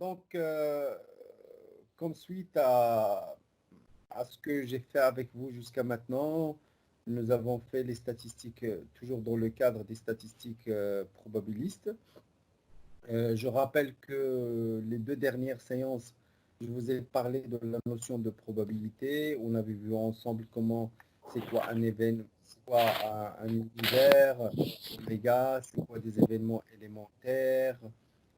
Donc, comme suite à ce que j'ai fait avec vous jusqu'à maintenant, nous avons fait les statistiques, toujours dans le cadre des statistiques probabilistes. Je rappelle que les deux dernières séances, je vous ai parlé de la notion de probabilité. On avait vu ensemble comment c'est quoi un événement, c'est quoi un univers, Vega, c'est quoi des événements élémentaires,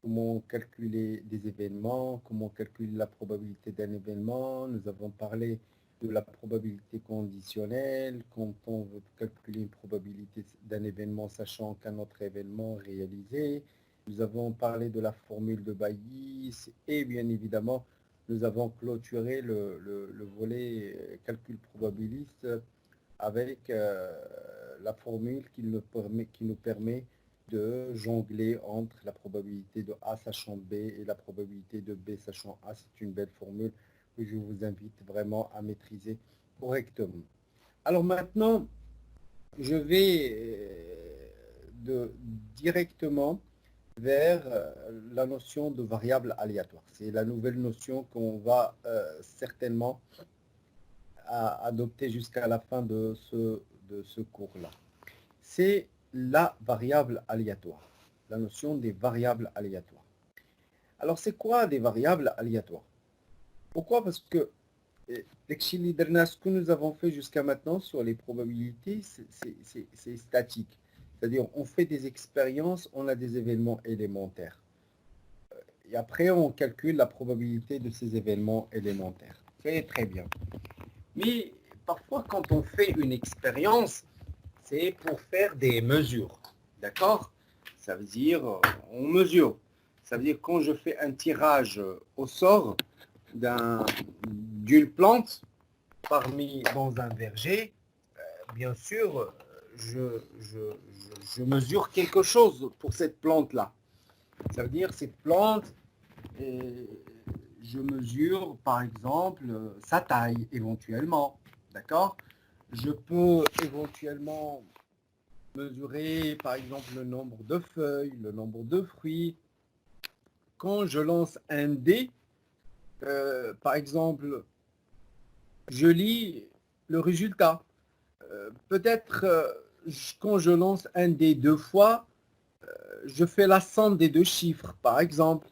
comment calculer des événements, comment calculer la probabilité d'un événement. Nous avons parlé de la probabilité conditionnelle, quand on veut calculer une probabilité d'un événement sachant qu'un autre événement réalisé. Nous avons parlé de la formule de Bayes et bien évidemment, nous avons clôturé le volet calcul probabiliste avec la formule qui nous permet de jongler entre la probabilité de A sachant B et la probabilité de B sachant A. C'est une belle formule que je vous invite vraiment à maîtriser correctement. Alors maintenant, je vais directement vers la notion de variable aléatoire. C'est la nouvelle notion qu'on va certainement adopter jusqu'à la fin de ce cours-là. C'est la variable aléatoire, la notion des variables aléatoires. Alors, c'est quoi des variables aléatoires? Pourquoi? Parce que ce que nous avons fait jusqu'à maintenant sur les probabilités, c'est statique. C'est-à-dire, on fait des expériences, on a des événements élémentaires. Et après, on calcule la probabilité de ces événements élémentaires. Très, très bien. Mais parfois, quand on fait une expérience, c'est pour faire des mesures. D'accord? Ça veut dire, on mesure. Ça veut dire, quand je fais un tirage au sort d'une plante dans un verger, bien sûr, je mesure quelque chose pour cette plante-là. Ça veut dire, cette plante, je mesure, par exemple, sa taille, éventuellement. D'accord? Je peux éventuellement mesurer, par exemple, le nombre de feuilles, le nombre de fruits. Quand je lance un dé, par exemple, je lis le résultat. Peut-être, quand je lance un dé 2 fois, je fais la somme des deux chiffres, par exemple.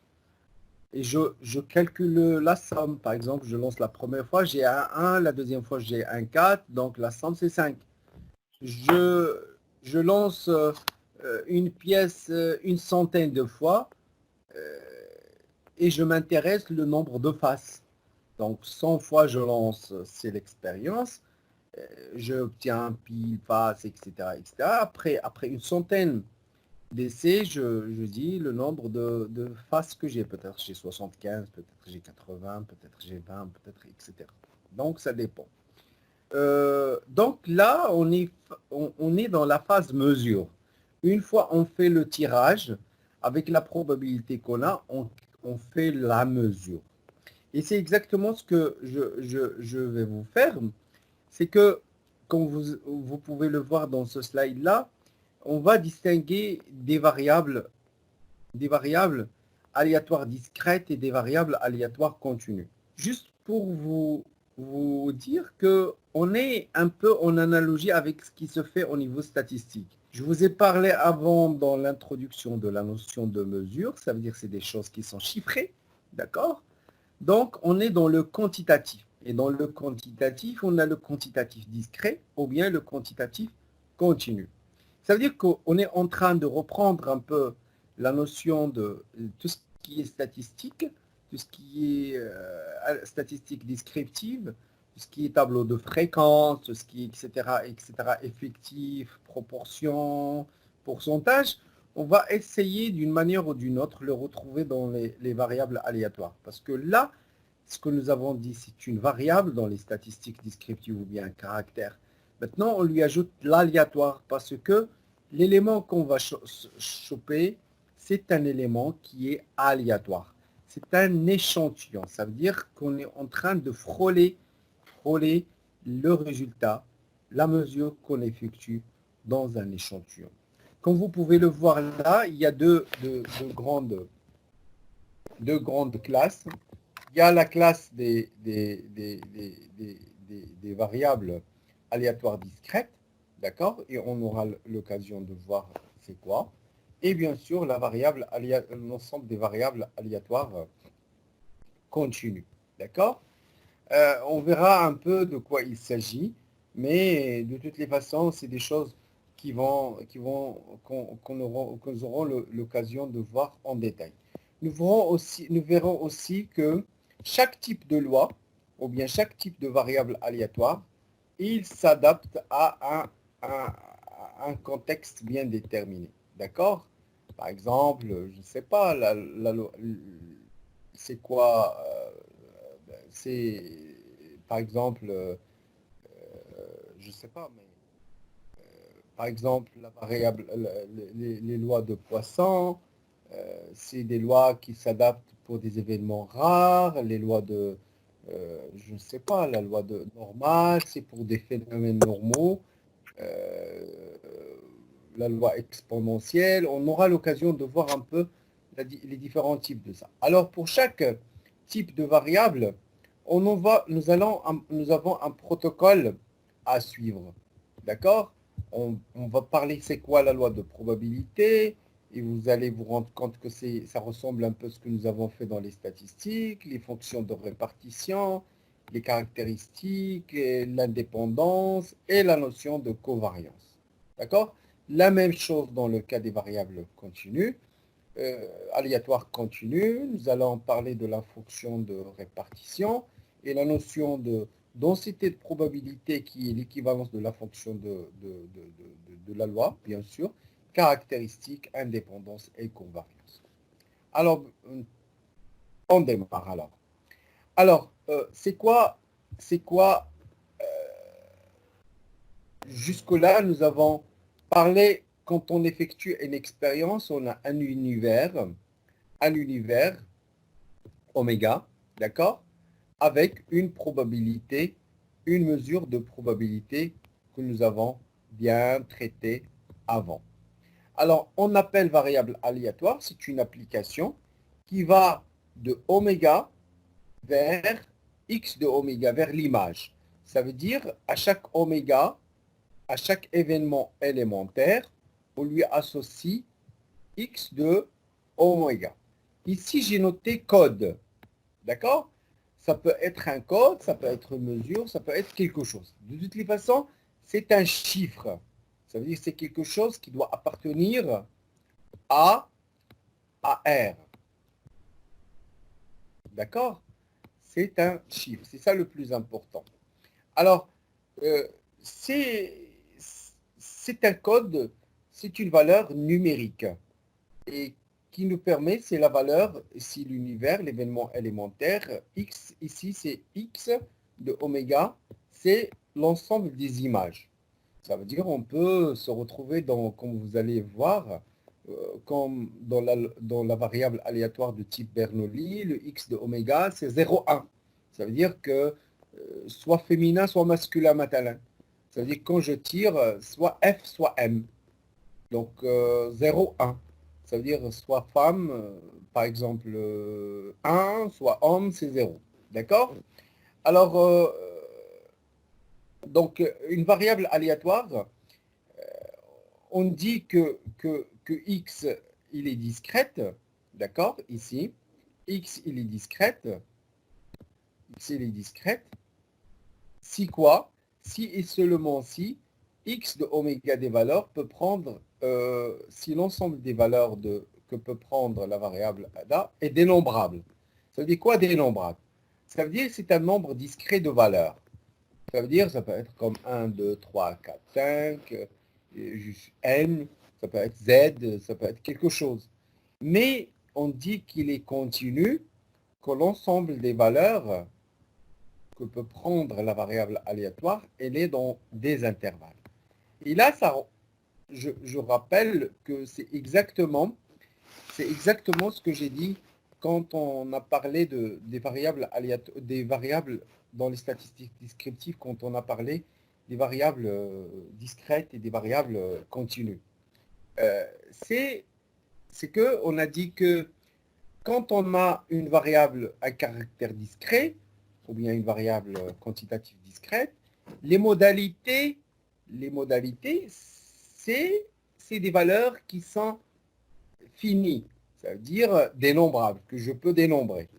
Et je calcule la somme. Par exemple, je lance la première fois, j'ai un 1, la deuxième fois, j'ai un 4, donc la somme, c'est 5. Je lance une pièce une centaine de fois et je m'intéresse le nombre de faces. Donc, 100 fois je lance, c'est l'expérience. J'obtiens pile, face, etc., etc. Après une centaine d'essais, je dis le nombre de faces que j'ai. Peut-être j'ai 75, peut-être j'ai 80, peut-être j'ai 20, peut-être, etc. Donc, ça dépend. Donc là, on est dans la phase mesure. Une fois on fait le tirage, avec la probabilité qu'on a, on fait la mesure. Et c'est exactement ce que je vais vous faire. C'est que, comme vous pouvez le voir dans ce slide-là, on va distinguer des variables aléatoires discrètes et des variables aléatoires continues. Juste pour vous dire qu'on est un peu en analogie avec ce qui se fait au niveau statistique. Je vous ai parlé avant dans l'introduction de la notion de mesure, ça veut dire que c'est des choses qui sont chiffrées, d'accord? Donc, on est dans le quantitatif. Et dans le quantitatif, on a le quantitatif discret ou bien le quantitatif continu. Ça veut dire qu'on est en train de reprendre un peu la notion de tout ce qui est statistique, tout ce qui est statistique descriptive, tout ce qui est tableau de fréquence, tout ce qui est etc., effectif, proportion, pourcentage. On va essayer d'une manière ou d'une autre le retrouver dans les variables aléatoires. Parce que là, ce que nous avons dit, c'est une variable dans les statistiques descriptives ou bien un caractère. Maintenant, on lui ajoute l'aléatoire parce que l'élément qu'on va choper, c'est un élément qui est aléatoire. C'est un échantillon. Ça veut dire qu'on est en train de frôler le résultat, la mesure qu'on effectue dans un échantillon. Comme vous pouvez le voir là, il y a deux grandes deux grandes classes. Il y a la classe des variables aléatoires discrètes, d'accord? Et on aura l'occasion de voir c'est quoi. Et bien sûr, l'ensemble des variables aléatoires continues, d'accord? On verra un peu de quoi il s'agit, mais de toutes les façons, c'est des choses qu'on aura l'occasion de voir en détail. Nous verrons aussi que chaque type de loi, ou bien chaque type de variable aléatoire, il s'adapte à un contexte bien déterminé. D'accord? Par exemple, je ne sais pas, c'est quoi c'est, par exemple, je ne sais pas, mais par exemple, la variable, les lois de Poisson, c'est des lois qui s'adaptent pour des événements rares. Les lois de, je ne sais pas, la loi de normale, c'est pour des phénomènes normaux. Euh, la loi exponentielle, on aura l'occasion de voir un peu les différents types de ça. Alors, pour chaque type de variable, nous avons un protocole à suivre. D'accord? On va parler c'est quoi la loi de probabilité, et vous allez vous rendre compte que ça ressemble un peu à ce que nous avons fait dans les statistiques, les fonctions de répartition, les caractéristiques, l'indépendance et la notion de covariance. D'accord? La même chose dans le cas des variables continues, aléatoires continues. Nous allons parler de la fonction de répartition et la notion de densité de probabilité qui est l'équivalence de la fonction de la loi, bien sûr, caractéristiques, indépendance et covariance. Alors, on démarre alors. Alors, jusque-là, nous avons parlé, quand on effectue une expérience, on a un univers oméga, d'accord, avec une probabilité, une mesure de probabilité que nous avons bien traitée avant. Alors, on appelle variable aléatoire, c'est une application qui va de oméga vers x de oméga, vers l'image. Ça veut dire, à chaque oméga, à chaque événement élémentaire, on lui associe x de oméga. Ici, j'ai noté code. D'accord? Ça peut être un code, ça peut être une mesure, ça peut être quelque chose. De toutes les façons, c'est un chiffre. Ça veut dire que c'est quelque chose qui doit appartenir à R. D'accord? C'est un chiffre. C'est ça le plus important. Alors, c'est un code, c'est une valeur numérique. Et qui nous permet, c'est la valeur, si l'univers, l'événement élémentaire, x, ici c'est x de oméga, c'est l'ensemble des images. Ça veut dire on peut se retrouver dans, comme vous allez voir, comme dans la variable aléatoire de type Bernoulli, le x de oméga, c'est 0,1. Ça veut dire que soit féminin, soit masculin matalin. Ça veut dire que quand je tire, soit F, soit M. Donc 0,1. Ça veut dire soit femme, par exemple 1, soit homme, c'est 0. D'accord? Alors, donc une variable aléatoire, on dit que x, il est discrète, d'accord, ici. X, il est discrète. X, il est discrète. Si quoi? Si et seulement si x de oméga des valeurs peut prendre, si l'ensemble des valeurs que peut prendre la variable ADA est dénombrable. Ça veut dire quoi dénombrable? Ça veut dire que c'est un nombre discret de valeurs. Ça veut dire ça peut être comme 1, 2, 3, 4, 5, juste n, ça peut être z, ça peut être quelque chose. Mais on dit qu'il est continu, que l'ensemble des valeurs que peut prendre la variable aléatoire, elle est dans des intervalles. Et là, je rappelle que c'est exactement ce que j'ai dit quand on a parlé des variables dans les statistiques descriptives, quand on a parlé des variables discrètes et des variables continues. C'est qu'on a dit que quand on a une variable à caractère discret, ou bien une variable quantitative discrète, les modalités c'est des valeurs qui sont finies, ça veut dire dénombrables, que je peux dénombrer.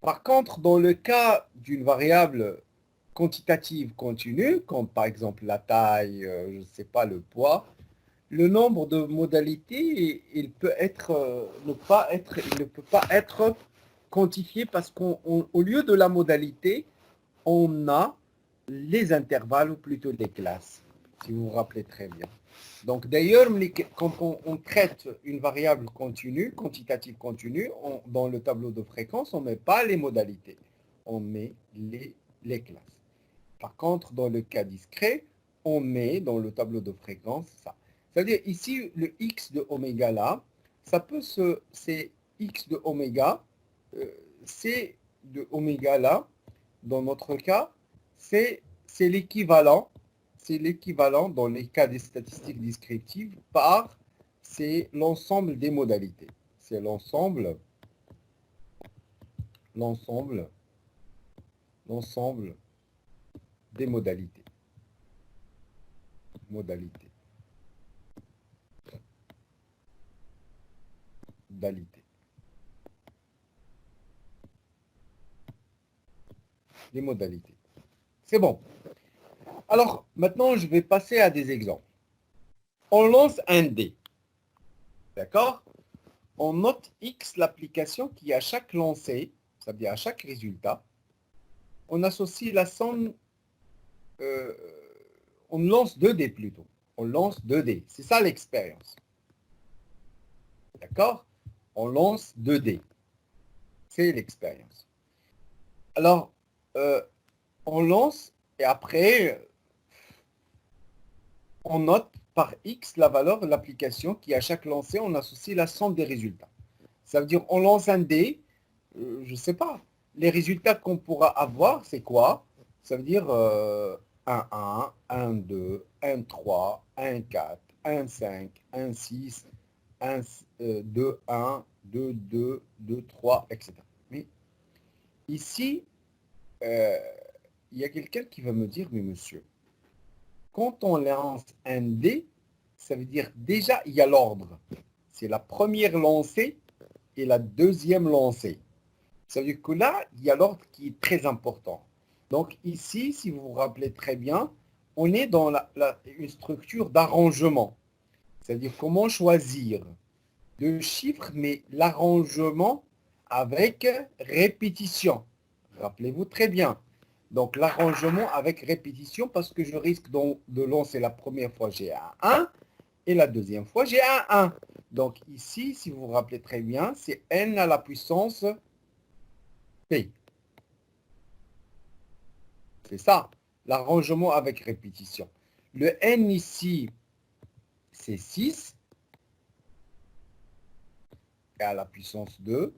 Par contre, dans le cas d'une variable quantitative continue, comme par exemple la taille, je ne sais pas, le poids, le nombre de modalités, il peut être, il ne peut pas être quantifié parce qu'au lieu de la modalité, on a les intervalles ou plutôt les classes, si vous vous rappelez très bien. Donc d'ailleurs, quand on traite une variable continue, quantitative continue, dans le tableau de fréquence, on ne met pas les modalités, on met les classes. Par contre, dans le cas discret, on met dans le tableau de fréquence ça. C'est-à-dire ici, le x de oméga là, ça peut c'est x de oméga, c'est de oméga là, dans notre cas, c'est l'équivalent dans les cas des statistiques descriptives par, c'est l'ensemble des modalités. C'est l'ensemble des modalités. Modalité. Les modalités. C'est bon. Alors, maintenant, je vais passer à des exemples. On lance un dé. D'accord? On note X l'application qui, à chaque lancé, c'est-à-dire à chaque résultat, on associe la somme, on lance 2 dés plutôt. On lance 2 dés. C'est ça l'expérience. D'accord? On lance 2 dés. C'est l'expérience. Alors, on lance et après, on note par X la valeur de l'application qui, à chaque lancé, on associe la somme des résultats. Ça veut dire on lance un dé, je ne sais pas. Les résultats qu'on pourra avoir, c'est quoi? Ça veut dire 1, 1, 2, 1, 3, 1, 4, 1, 5, 1, 6, 1, 2, 1, 2, 2, 2, 3, etc. Mais ici, il y a quelqu'un qui va me dire, mais monsieur, quand on lance un dé, ça veut dire déjà il y a l'ordre. C'est la première lancée et la deuxième lancée. Ça veut dire que là, il y a l'ordre qui est très important. Donc ici, si vous vous rappelez très bien, on est dans une structure d'arrangement. C'est-à-dire comment choisir deux chiffres, mais l'arrangement avec répétition. Rappelez-vous très bien. Donc l'arrangement avec répétition parce que je risque de lancer la première fois j'ai un 1 et la deuxième fois j'ai un 1. Donc ici, si vous vous rappelez très bien, c'est n à la puissance p. C'est ça, l'arrangement avec répétition. Le n ici, c'est 6 et à la puissance 2,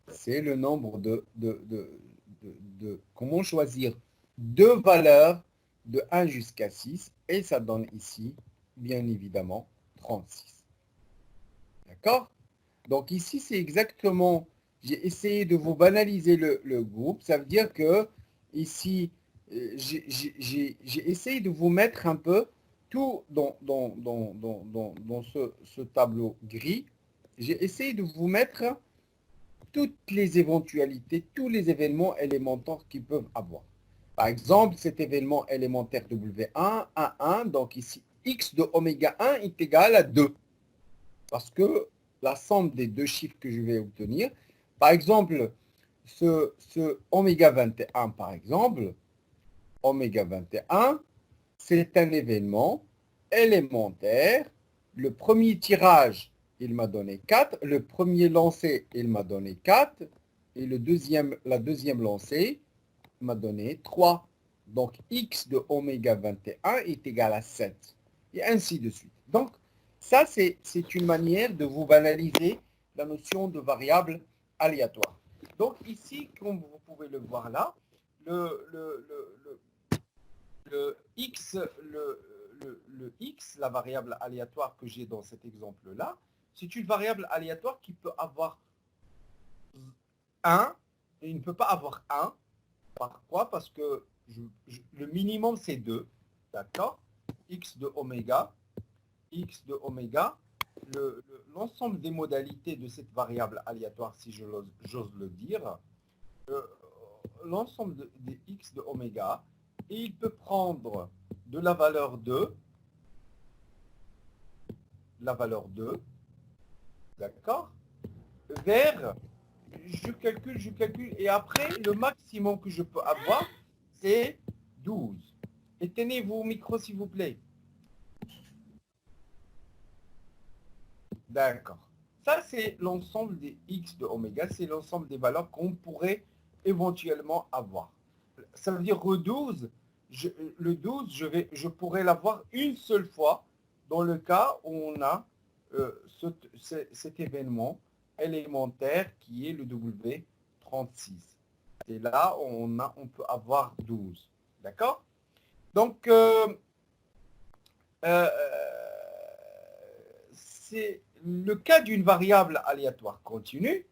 c'est le nombre comment choisir deux valeurs de 1 jusqu'à 6 et ça donne ici, bien évidemment, 36. D'accord? Donc ici, c'est exactement, j'ai essayé de vous banaliser le groupe. Ça veut dire que ici, j'ai essayé de vous mettre un peu tout dans ce tableau gris. J'ai essayé de vous mettre toutes les éventualités, tous les événements élémentaires qu'ils peuvent avoir. Par exemple, cet événement élémentaire W1, 1, 1, donc ici, x de oméga 1 est égal à 2. Parce que la somme des deux chiffres que je vais obtenir, par exemple, ce oméga 21, par exemple, oméga 21, c'est un événement élémentaire. Le premier tirage, il m'a donné 4. Le premier lancé, il m'a donné 4. Et la deuxième lancée m'a donné 3. Donc, x de oméga 21 est égal à 7. Et ainsi de suite. Donc, ça, c'est une manière de vous banaliser la notion de variable aléatoire. Donc, ici, comme vous pouvez le voir là, le x, la variable aléatoire que j'ai dans cet exemple-là, c'est une variable aléatoire qui peut avoir 1, et il ne peut pas avoir 1. Pourquoi? Parce que le minimum, c'est 2. D'accord? X de oméga. X de oméga. L'ensemble des modalités de cette variable aléatoire, si j'ose le dire, l'ensemble des X de oméga, et il peut prendre de la valeur 2, d'accord, vers, je calcule, et après, le maximum que je peux avoir, c'est 12. Éteignez vos micros, s'il vous plaît. D'accord. Ça, c'est l'ensemble des X de oméga, c'est l'ensemble des valeurs qu'on pourrait éventuellement avoir. Ça veut dire que le 12, je pourrais l'avoir une seule fois dans le cas où on a cet événement élémentaire qui est le W36. Et là, on peut avoir 12. D'accord? Donc, c'est le cas d'une variable aléatoire continue.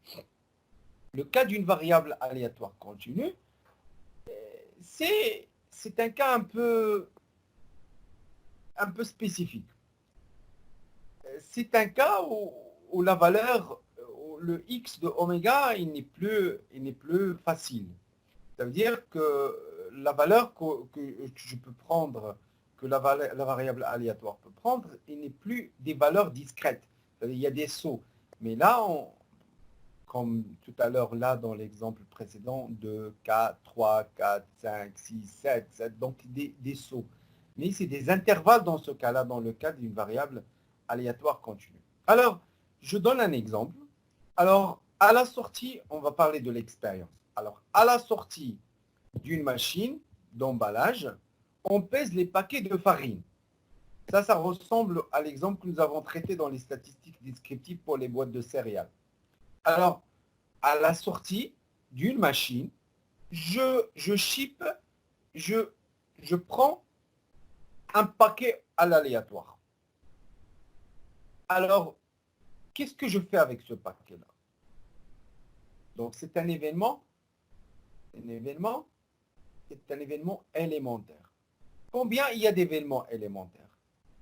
Le cas d'une variable aléatoire continue, c'est un cas un peu spécifique. C'est un cas où la valeur, le x de oméga, il n'est plus facile. Ça veut dire que la valeur que je peux prendre, que la variable aléatoire peut prendre, il n'est plus des valeurs discrètes. Il y a des sauts. Mais là, comme tout à l'heure, là, dans l'exemple précédent, 2, 4, 3, 4, 5, 6, 7, donc des sauts. Mais c'est des intervalles dans ce cas-là, dans le cas d'une variable aléatoire continue. Alors, je donne un exemple. Alors, à la sortie, on va parler de l'expérience. Alors, à la sortie d'une machine d'emballage, on pèse les paquets de farine. Ça ressemble à l'exemple que nous avons traité dans les statistiques descriptives pour les boîtes de céréales. Alors, à la sortie d'une machine, je prends un paquet à l'aléatoire. Alors, qu'est-ce que je fais avec ce paquet-là? Donc, c'est un événement élémentaire. Combien il y a d'événements élémentaires?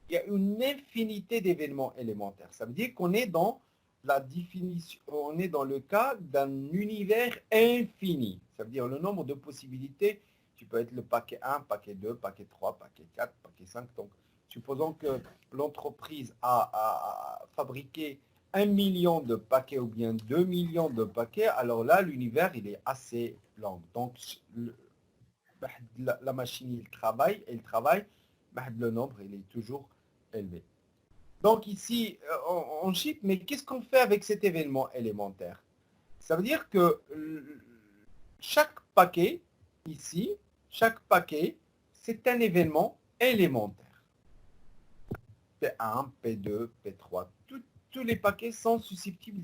Il y a une infinité d'événements élémentaires. Ça veut dire qu'on est dans la définition, on est dans le cas d'un univers infini. Ça veut dire le nombre de possibilités. Tu peux être le paquet 1, paquet 2, paquet 3, paquet 4, paquet 5. Donc, supposons que l'entreprise a fabriqué 1 million de paquets ou bien 2 millions de paquets. Alors là, l'univers, il est assez long. Donc, la machine, elle travaille, le nombre, il est toujours élevé. Donc ici, on chip, mais qu'est-ce qu'on fait avec cet événement élémentaire? Ça veut dire que chaque paquet, ici, c'est un événement élémentaire. P1, P2, P3, tous les paquets sont susceptibles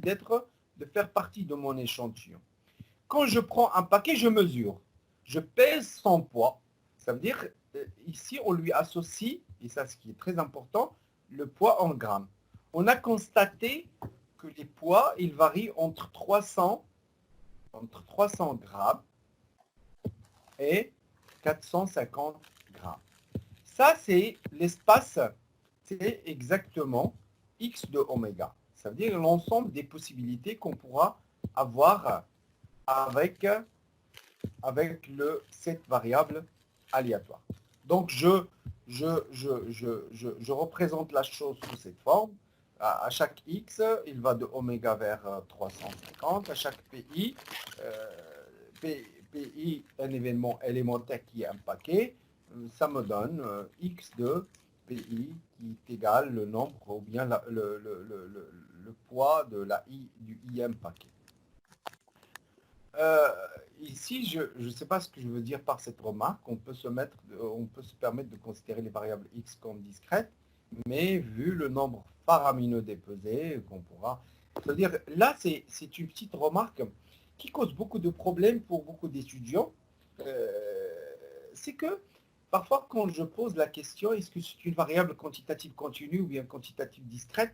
de faire partie de mon échantillon. Quand je prends un paquet, je mesure. Je pèse son poids. Ça veut dire, ici, on lui associe, et ça, ce qui est très important, le poids en grammes. On a constaté que les poids, ils varient entre 300 grammes et 450 grammes. Ça, c'est l'espace, c'est exactement x de oméga. Ça veut dire l'ensemble des possibilités qu'on pourra avoir avec cette variable aléatoire. Donc, je représente la chose sous cette forme. À chaque x, il va de oméga vers 350. À chaque pi, pi, un événement élémentaire qui est un paquet, ça me donne x de pi qui est égal le nombre ou bien le poids de du im paquet. Ici, je ne sais pas ce que je veux dire par cette remarque. On peut se permettre de considérer les variables x comme discrètes, mais vu le nombre faramineux des pesées qu'on pourra... C'est-à-dire, là, c'est une petite remarque qui cause beaucoup de problèmes pour beaucoup d'étudiants. C'est que, parfois, quand je pose la question, est-ce que c'est une variable quantitative continue ou bien quantitative discrète,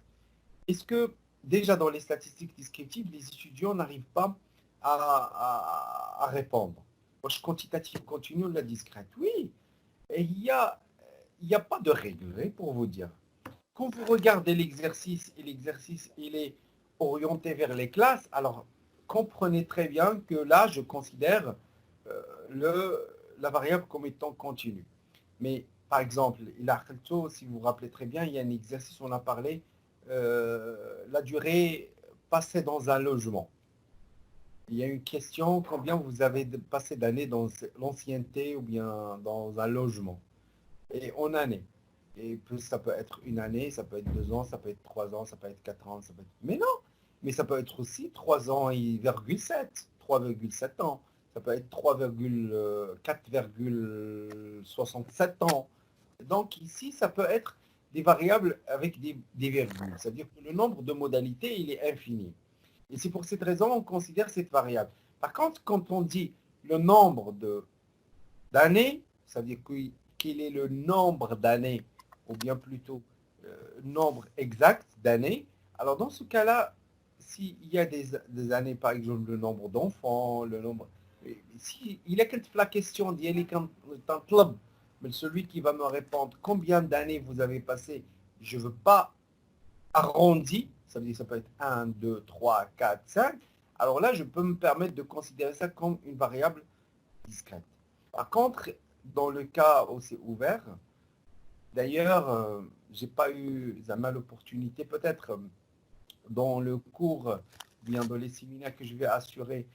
est-ce que déjà dans les statistiques descriptives, les étudiants n'arrivent pas à répondre. Poche quantitative continue ou la discrète? Oui, et il n'y a pas de règle, hein, pour vous dire. Quand vous regardez l'exercice, et l'exercice il est orienté vers les classes, alors comprenez très bien que là, je considère la variable comme étant continue. Mais par exemple, si vous vous rappelez très bien, il y a un exercice où on a parlé la durée passée dans un logement. Il y a une question, combien vous avez passé d'années dans l'ancienneté ou bien dans un logement? Et en année. Et ça peut être une année, ça peut être 2 ans, ça peut être 3 ans, ça peut être 4 ans, ça peut être... Mais non, mais ça peut être aussi 3 ans et 3,7 ans. Ça peut être 4,67 ans. Donc ici, ça peut être des variables avec des virgules. C'est-à-dire que le nombre de modalités, il est infini. Et c'est pour cette raison qu'on considère cette variable. Par contre, quand on dit le nombre d'années, ça veut dire quel est le nombre d'années, ou bien plutôt nombre exact d'années, alors dans ce cas-là, s'il y a des années, par exemple, le nombre d'enfants, le nombre... Si il y a la question d'y aller quand un club, mais celui qui va me répondre combien d'années vous avez passé, je ne veux pas arrondi, ça veut dire que ça peut être 1, 2, 3, 4, 5, alors là, je peux me permettre de considérer ça comme une variable discrète. Par contre, dans le cas où c'est ouvert, d'ailleurs, j'ai pas eu la l'opportunité, peut-être dans le cours, bien dans les séminaires que je vais assurer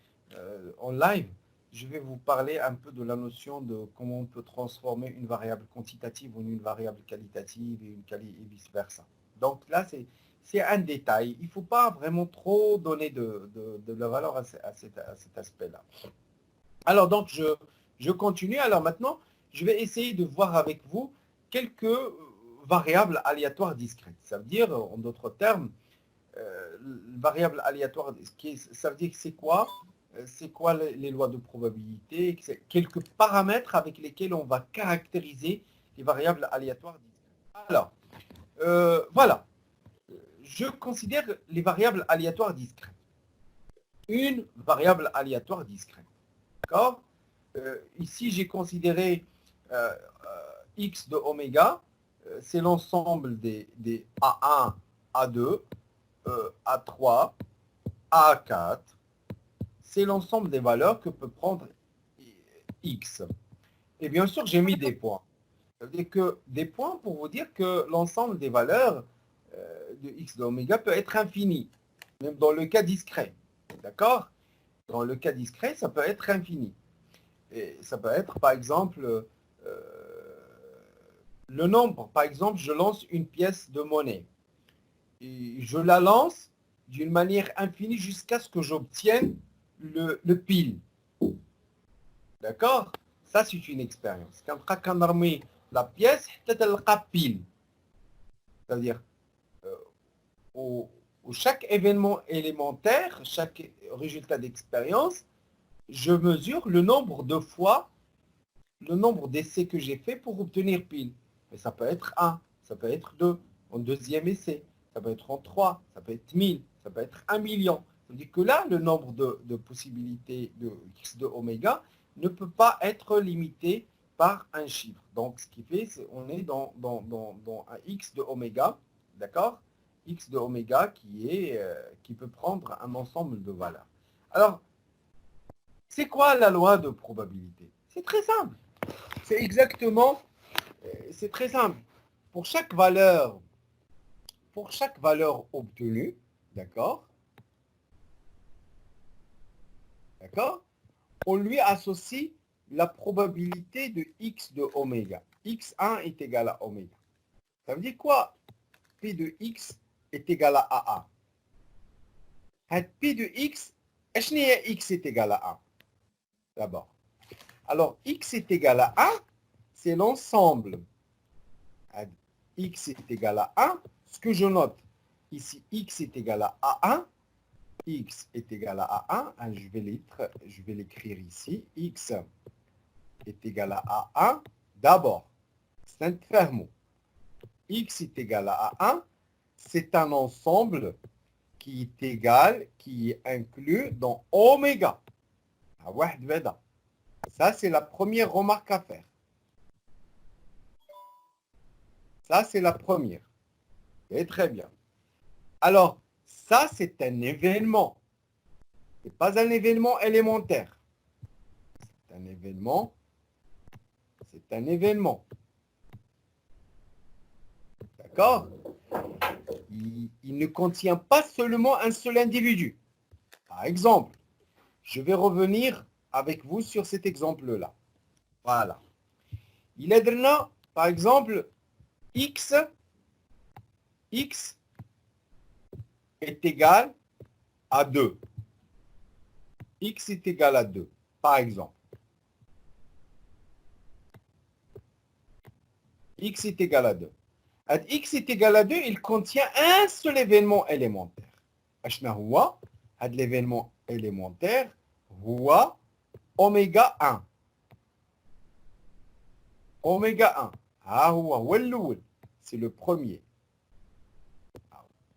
en live, je vais vous parler un peu de la notion de comment on peut transformer une variable quantitative en une variable qualitative et vice-versa. Donc là, c'est un détail. Il ne faut pas vraiment trop donner de la valeur à cet aspect-là. Alors donc, je continue. Alors maintenant, je vais essayer de voir avec vous quelques variables aléatoires discrètes. Ça veut dire, en d'autres termes, variable aléatoire, ça veut dire que c'est quoi? C'est quoi les lois de probabilité? Quelques paramètres avec lesquels on va caractériser les variables aléatoires discrètes. Alors, voilà. Je considère les variables aléatoires discrètes. Une variable aléatoire discrète. D'accord? Ici, j'ai considéré x de oméga, c'est l'ensemble des A1, A2, A3, A4. C'est l'ensemble des valeurs que peut prendre x. Et bien sûr, j'ai mis des points. Ça veut dire que des points pour vous dire que l'ensemble des valeurs de x de oméga peut être infini, même dans le cas discret. D'accord? Dans le cas discret, ça peut être infini. Et ça peut être, par exemple, le nombre. Par exemple, je lance une pièce de monnaie. Et je la lance d'une manière infinie jusqu'à ce que j'obtienne le pile. D'accord? Ça, c'est une expérience. Quand on a remis la pièce, peut-être pile. C'est-à-dire, au chaque événement élémentaire, chaque résultat d'expérience, je mesure le nombre de fois, le nombre d'essais que j'ai fait pour obtenir pile. Mais ça peut être 1, ça peut être 2, en deuxième essai, ça peut être en 3, ça peut être 1000, ça peut être 1 million. Ça veut dire que là, le nombre de possibilités de x de oméga ne peut pas être limité par un chiffre. Donc, ce qui fait, c'est on est dans un x de oméga, d'accord? X de oméga qui peut prendre un ensemble de valeurs. Alors, c'est quoi la loi de probabilité? C'est très simple. C'est exactement, c'est très simple. Pour chaque valeur obtenue, d'accord? D'accord? On lui associe la probabilité de x de oméga. x1 est égal à oméga. Ça veut dire quoi? P de x est égal à A1. P de x, x est égal à 1. D'abord. Alors, x est égal à 1, c'est l'ensemble. X est égal à 1. Ce que je note, ici, x est égal à A1. X est égal à A1. Je vais l'écrire ici. X est égal à A1. D'abord, c'est un fermo. X est égal à A1. C'est un ensemble qui est égal, qui est inclus dans oméga. Ça, c'est la première remarque à faire. Ça, c'est la première. Et très bien. Alors, ça, c'est un événement. Ce n'est pas un événement élémentaire. C'est un événement. C'est un événement. D'accord? Il ne contient pas seulement un seul individu. Par exemple, je vais revenir avec vous sur cet exemple-là. Voilà. Il est donné, par exemple, x est égal à 2. X est égal à 2, par exemple. X est égal à 2. X est égal à 2, il contient un seul événement élémentaire. L'événement élémentaire, oméga 1. Oméga 1. C'est le premier.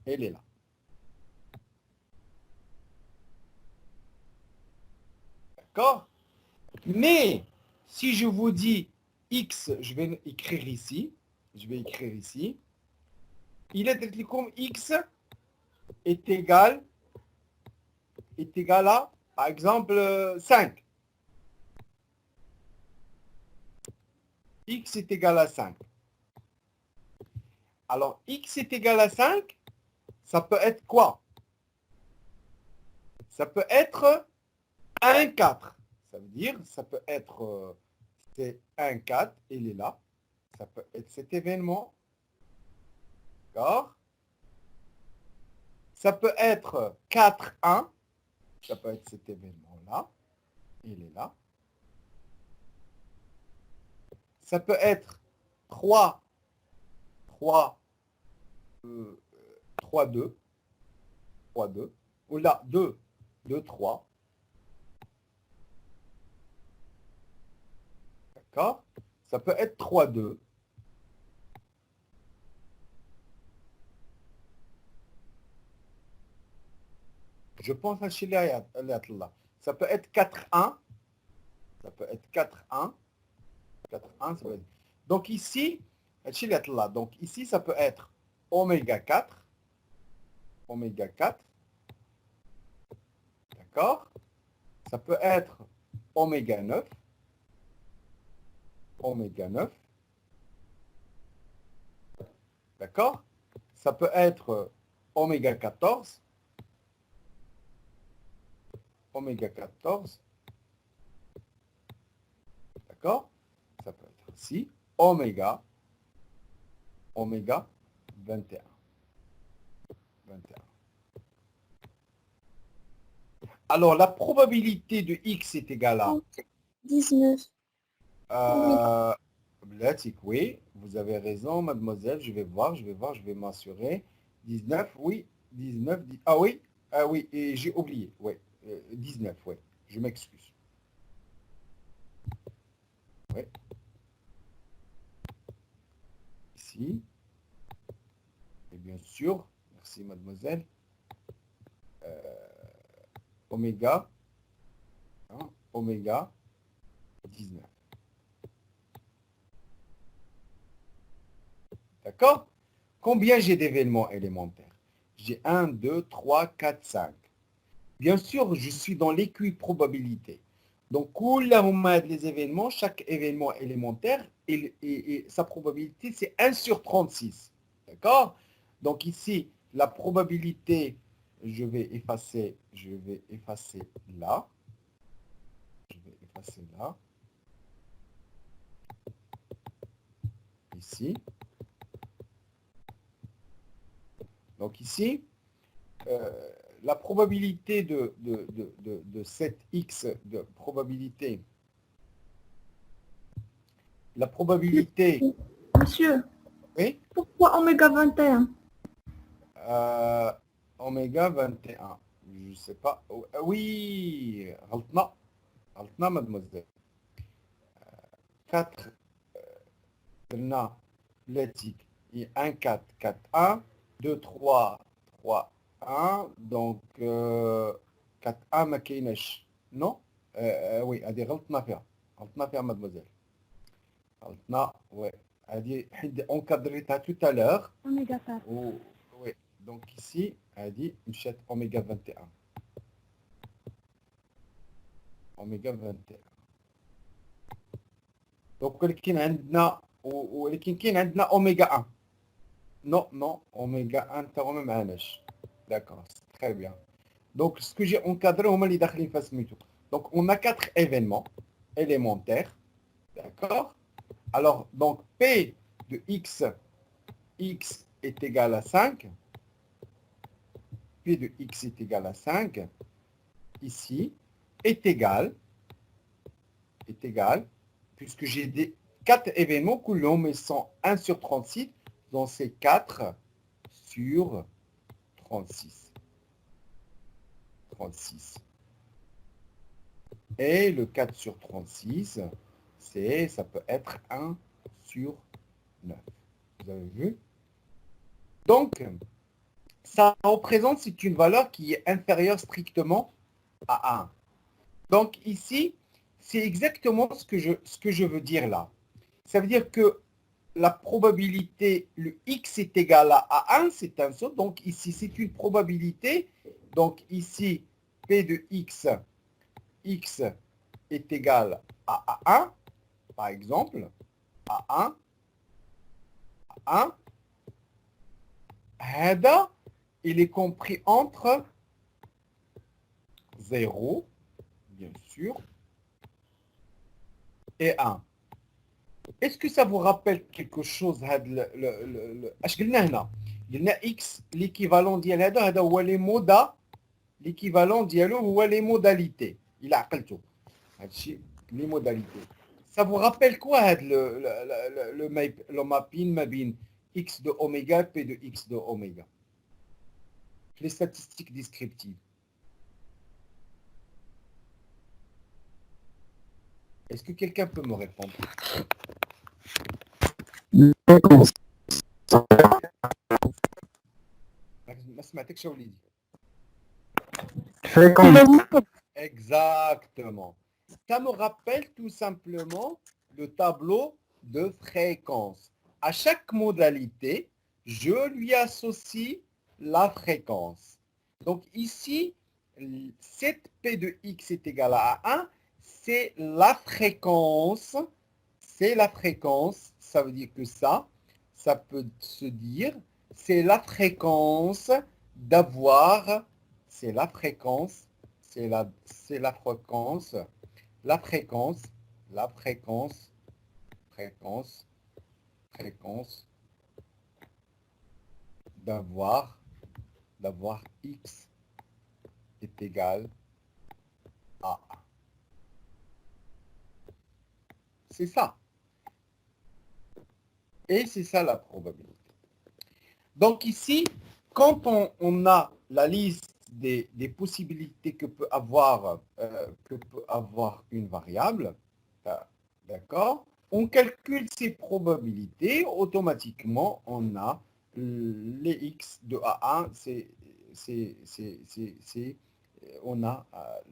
Elle est là. D'accord? Mais si je vous dis x, je vais écrire ici. Il est comme x est égal à, par exemple, 5. X est égal à 5. Alors, x est égal à 5, ça peut être quoi? Ça peut être 1, 4. Ça veut dire, ça peut être, c'est 1, 4, il est là. Ça peut être cet événement. D'accord? Ça peut être 4, 1. Ça peut être cet événement-là. Il est là. Ça peut être 3, 2. 3, 2. Ou là, 2, 3. D'accord? Ça peut être 3, 2. Je pense à Shilayat. Ça peut être 4, 1. Ça peut être 4, 1. 4, 1, ça peut être... Donc ici, donc ici, ça peut être oméga 4. Oméga 4. D'accord? Ça peut être oméga 9. Oméga 9. D'accord? Ça peut être oméga 14. Oméga 14. D'accord? Ça peut être aussi oméga 21. 21. Alors, la probabilité de x est égale à 19. Oui, vous avez raison, mademoiselle. Je vais voir, je vais m'assurer. 19, oui. 19, oui, et j'ai oublié. Oui, 19, oui. Je m'excuse. Oui. Ici. Et bien sûr, merci mademoiselle. Oméga. Oméga 19. D'accord? Combien j'ai d'événements élémentaires? J'ai 1, 2, 3, 4, 5. Bien sûr, je suis dans l'équiprobabilité. Donc, les événements, chaque événement élémentaire, et sa probabilité, c'est 1 sur 36. D'accord? Donc ici, la probabilité, je vais effacer là. Je vais effacer là. Ici. Donc ici, la probabilité de cette x de probabilité, la probabilité... Monsieur, oui, pourquoi oméga 21? oméga 21. Je ne sais pas. Oui, غلطنا mademoiselle. 4 قلنا بلاتيك 1 4 4 1 2 3 3 1, donc 4A ما كايناش. Non? Oui, هذه غلطنا فيها mademoiselle. غلطنا, ouais. هذه حيت encadrيتها tout à l'heure. Oméga 4. Oui, donc ici, هذه مشات oméga 21. oméga 21. Donc ولكن كاين عندنا oméga 1. Non, oméga 1 تا هو ما معناش. D'accord, c'est très bien. Donc, ce que j'ai encadré, on les dakhli fa smitou. Donc, on a 4 événements élémentaires. D'accord? Alors, donc, P de X est égal à 5. P de X est égal à 5. Ici, est égal, puisque j'ai des 4 événements que l'on met 1 sur 36, donc c'est 4 sur 36. Et le 4 sur 36, ça peut être 1 sur 9. Vous avez vu? Donc, ça représente, c'est une valeur qui est inférieure strictement à 1. Donc ici, c'est exactement ce que je veux dire là. Ça veut dire que la probabilité, le x est égal à 1, c'est un saut. Donc ici, c'est une probabilité. Donc ici, P de x est égal à 1, par exemple, à 1. هذا, il est compris entre 0, bien sûr, et 1. Est-ce que ça vous rappelle quelque chose? اش قلنا هنا؟ قلنا x, l'équivalent ديال هذا هو les moda, l'équivalent ديالو هو les modalités. Il a عقلته. هادشي les modalités. Ça vous rappelle quoi هاد le mapping ما بين x de oméga p de x de oméga? Les statistiques descriptives. Est-ce que quelqu'un peut me répondre? Fréquence. ما سمعتكش يا وليدي. Fréquence. Exactement. Ça me rappelle tout simplement le tableau de fréquence. À chaque modalité, je lui associe la fréquence. Donc ici, 7P de x est égal à 1, c'est la fréquence. C'est la fréquence, ça veut dire que ça peut se dire, c'est la fréquence d'avoir, c'est la fréquence d'avoir x est égal à 1. C'est ça. Et c'est ça la probabilité. Donc ici, quand on a la liste des possibilités que peut avoir une variable, d'accord, on calcule ces probabilités, automatiquement on a les x de A1, on a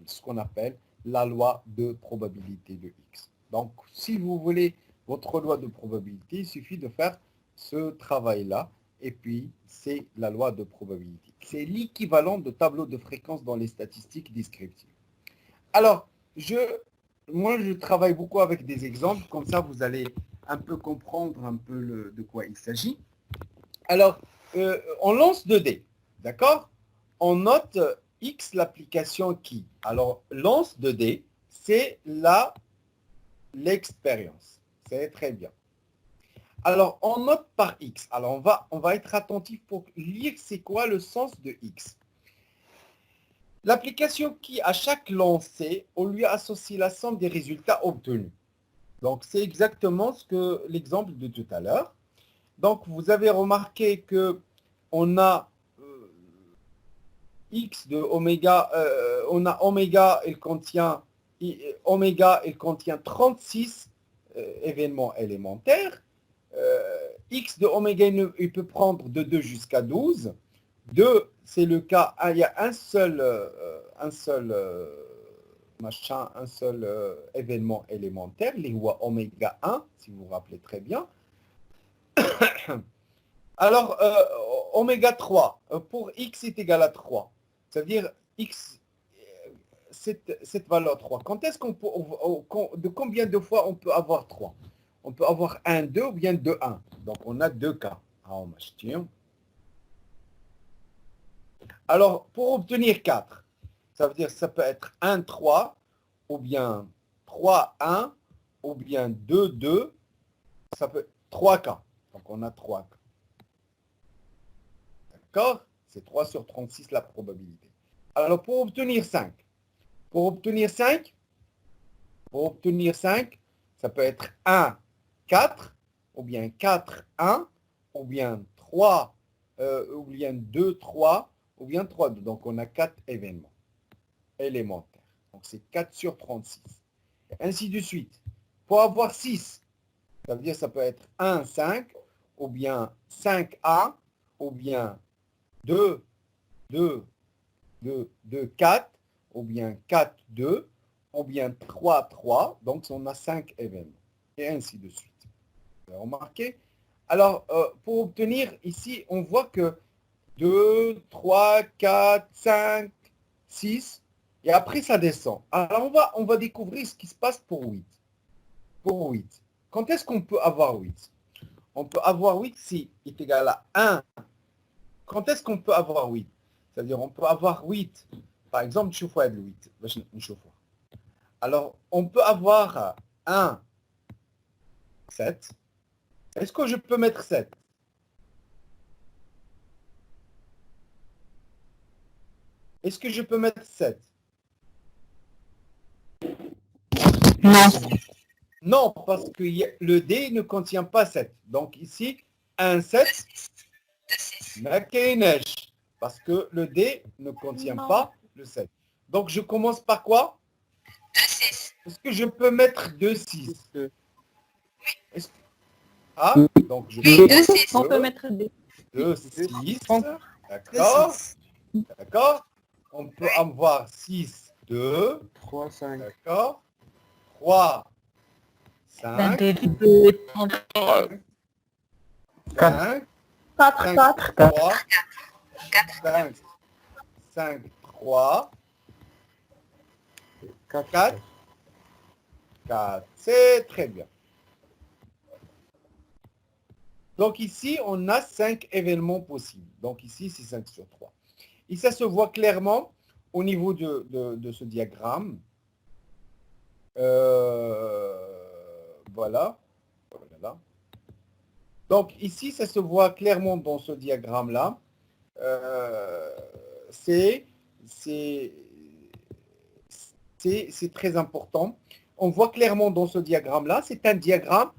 ce qu'on appelle la loi de probabilité de x. Donc si vous voulez votre loi de probabilité, il suffit de faire ce travail-là, et puis c'est la loi de probabilité. C'est l'équivalent de tableau de fréquence dans les statistiques descriptives. Alors, moi je travaille beaucoup avec des exemples, comme ça vous allez un peu comprendre un peu de quoi il s'agit. Alors, on lance 2 dés, d'accord? On note X, l'application qui. Alors, lance 2 dés, c'est l'expérience. C'est très bien. Alors, on note par X. Alors, on va être attentif pour lire c'est quoi le sens de X. L'application qui, à chaque lancé, on lui associe la somme des résultats obtenus. Donc, c'est exactement l'exemple de tout à l'heure. Donc, vous avez remarqué que on a X de oméga, on a oméga, il contient 36 événements élémentaires. X de oméga, il peut prendre de 2 jusqu'à 12. 2, c'est le cas, il y a un seul événement élémentaire, les voies oméga 1, si vous vous rappelez très bien. Alors, oméga 3, pour x est égal à 3, ça veut dire x, cette valeur 3. Quand est-ce qu'on peut, de combien de fois on peut avoir 3? On peut avoir 1, 2 ou bien 2, 1. Donc, on a deux cas. Alors, pour obtenir 4, ça veut dire que ça peut être 1, 3, ou bien 3, 1, ou bien 2, 2. Ça peut être 3 cas. Donc, on a 3 cas. D'accord? C'est 3 sur 36 la probabilité. Alors, pour obtenir 5, ça peut être 1, 4, ou bien 4, 1, ou bien 3, ou bien 2, 3, ou bien 3, 2. Donc, on a 4 événements élémentaires. Donc, c'est 4 sur 36. Ainsi de suite. Pour avoir 6, ça veut dire que ça peut être 1, 5, ou bien 5A, ou bien 2, 2, 2, 2, 4, ou bien 4, 2, ou bien 3, 3. Donc, on a 5 événements. Et ainsi de suite. Vous avez remarqué? Alors, pour obtenir ici, on voit que 2, 3, 4, 5, 6, et après ça descend. Alors, on va découvrir ce qui se passe pour 8. Pour 8. Quand est-ce qu'on peut avoir 8? On peut avoir 8 si est égal à 1. Quand est-ce qu'on peut avoir 8? C'est-à-dire, on peut avoir 8. Par exemple, je fois le 8. Alors, on peut avoir 1, 7. Est-ce que je peux mettre 7? Est-ce que je peux mettre 7? Non. Non, parce que le dé ne contient pas 7. Donc ici, 1, 7, parce que le dé ne contient pas le 7. Donc je commence par quoi? Est-ce que je peux mettre 2, 6? Ah, donc je peux mettre 2, 6. On peut mettre 2. 2, 6. D'accord. D'accord. On peut avoir 6, 2. 3, 5. D'accord. 3, 5. 22, 5. 4, 4. 3. 5. 5, 3. 4. 4. C'est très bien. Donc ici, on a 5 événements possibles. Donc ici, c'est 5 sur 3. Et ça se voit clairement au niveau de ce diagramme. Voilà. Voilà. Donc ici, ça se voit clairement dans ce diagramme-là. C'est très important. On voit clairement dans ce diagramme-là, c'est un diagramme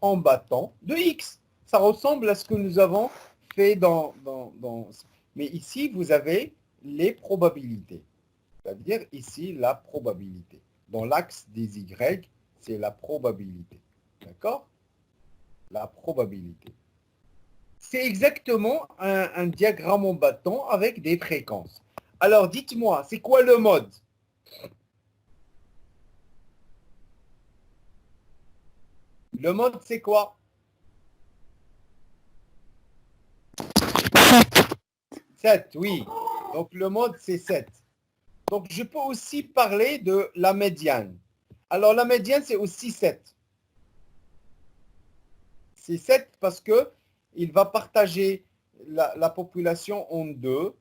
en battant de X. Ça ressemble à ce que nous avons fait Mais ici, vous avez les probabilités. C'est-à-dire ici, la probabilité. Dans l'axe des Y, c'est la probabilité. D'accord? La probabilité. C'est exactement un diagramme en bâton avec des fréquences. Alors, dites-moi, c'est quoi le mode? Le mode, c'est quoi? 7, oui. Donc, le mode, c'est 7. Donc, je peux aussi parler de la médiane. Alors, la médiane, c'est aussi 7. C'est 7 parce que il va partager la population en deux,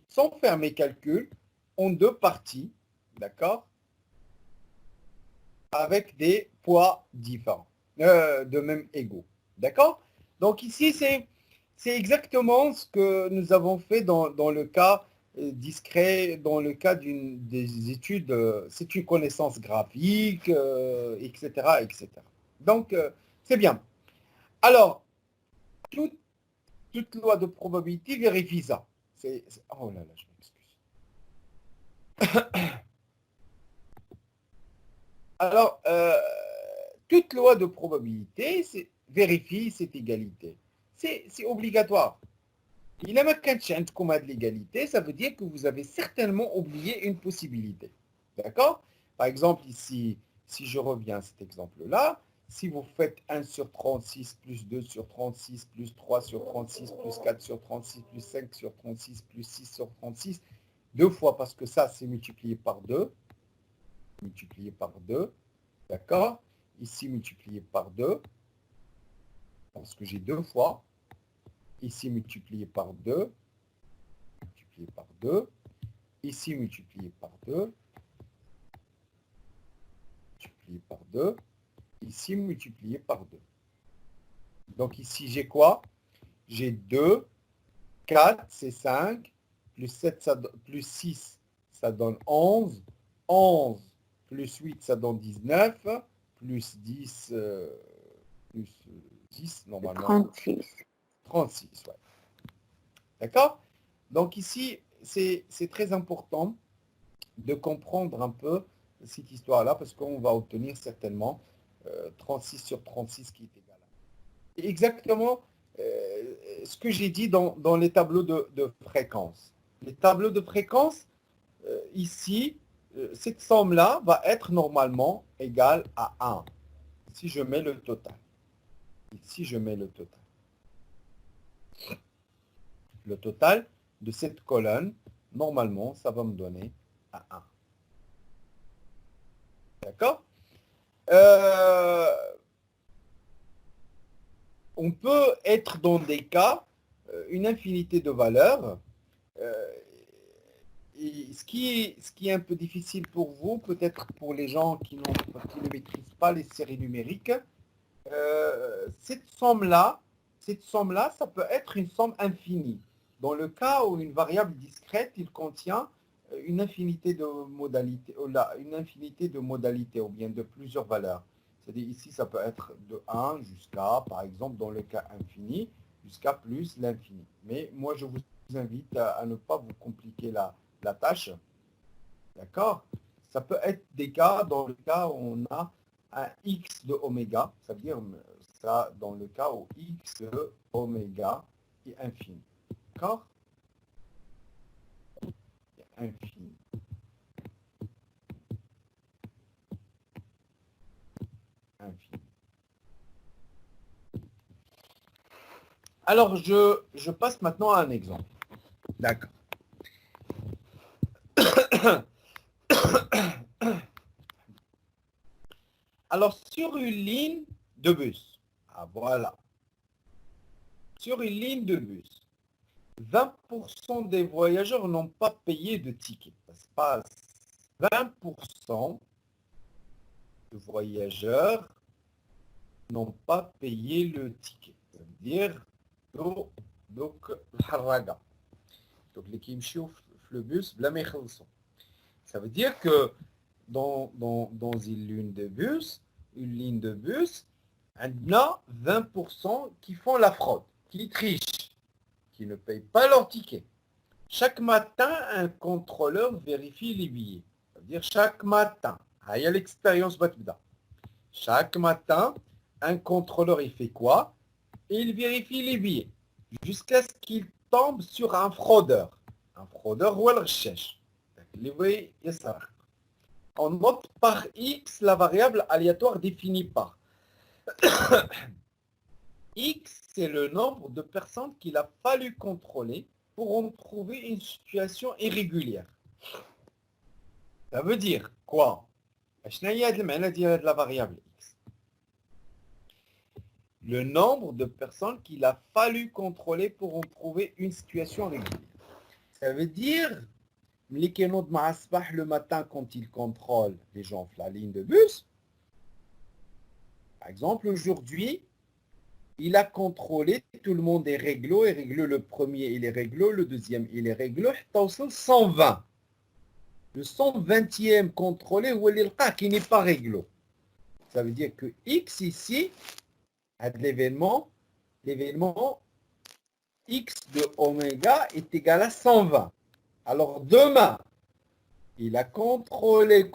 sans faire mes calculs, en deux parties, d'accord? Avec des poids différents, de même égaux. D'accord? Donc ici, c'est exactement ce que nous avons fait dans le cas discret, dans le cas des études, c'est une connaissance graphique, etc., etc. Donc, c'est bien. Alors, toute loi de probabilité vérifie ça. Oh là là, je m'excuse. Alors, toute loi de probabilité vérifie cette égalité. C'est obligatoire. Il a de l'égalité, ça veut dire que vous avez certainement oublié une possibilité. D'accord? Par exemple, ici, si je reviens à cet exemple-là, si vous faites 1 sur 36 plus 2 sur 36 plus 3 sur 36 plus 4 sur 36 plus 5 sur 36 plus 6 sur 36, deux fois parce que ça, c'est multiplié par 2. Multiplié par 2. D'accord? Ici, multiplié par 2. Parce que j'ai deux fois. Ici, multiplié par 2. Multiplié par 2. Ici, multiplié par 2. Multiplié par 2. Ici, multiplié par 2. Donc ici, j'ai quoi? J'ai 2. 4, c'est 5. Plus 7, plus 6, ça donne 11. 11 plus 8, ça donne 19. Plus 10, plus 10, normalement. 36. 36, ouais. D'accord? Donc ici, c'est très important de comprendre un peu cette histoire-là, parce qu'on va obtenir certainement 36 sur 36 qui est égal à. Exactement ce que j'ai dit dans les tableaux de fréquence. Les tableaux de fréquence, ici, cette somme-là va être normalement égale à 1. Si je mets le total. Ici, je mets le total. Le total de cette colonne, normalement, ça va me donner à 1. D'accord? On peut être dans des cas, une infinité de valeurs. Et ce qui est un peu difficile pour vous, peut-être pour les gens qui ne maîtrisent pas les séries numériques, cette somme-là, ça peut être une somme infinie. Dans le cas où une variable discrète, il contient une infinité de modalités, ou bien de plusieurs valeurs. C'est-à-dire ici, ça peut être de 1 jusqu'à, par exemple, dans le cas infini, jusqu'à plus l'infini. Mais moi, je vous invite à ne pas vous compliquer la tâche. D'accord? Ça peut être des cas, dans le cas où on a un x de oméga, ça veut dire ça dans le cas où x de oméga est infini. D'accord? Infini. Infini. Alors, je passe maintenant à un exemple. D'accord. Alors, sur une ligne de bus, voilà. Sur une ligne de bus, 20% des voyageurs n'ont pas payé de ticket. Ça se passe 20% de voyageurs n'ont pas payé le ticket. Ça veut dire, donc, الحراقة. Donc, les qui يمشيوا في le bus, بلا ما يخلصوا. Ça veut dire que dans une ligne de bus, on a 20% qui font la fraude, qui trichent, qui ne payent pas leur ticket. Chaque matin, un contrôleur vérifie les billets. C'est-à-dire chaque matin, il y a l'expérience Batbda. Chaque matin, un contrôleur, il fait quoi? Il vérifie les billets jusqu'à ce qu'il tombe sur un fraudeur. Un fraudeur ou le recherche. On note par x la variable aléatoire définie par. X, c'est le nombre de personnes qu'il a fallu contrôler pour en trouver une situation irrégulière. Ça veut dire quoi? La variable x. Le nombre de personnes qu'il a fallu contrôler pour en trouver une situation régulière. Ça veut dire, le matin quand il contrôle les gens sur la ligne de bus, par exemple, aujourd'hui, il a contrôlé, tout le monde est réglo, et réglo le premier, il est réglo, le deuxième, il est réglo, 120. Le 120e contrôlé, qui n'est pas réglo. Ça veut dire que X ici, à l'événement X de oméga est égal à 120. Alors demain, il a contrôlé,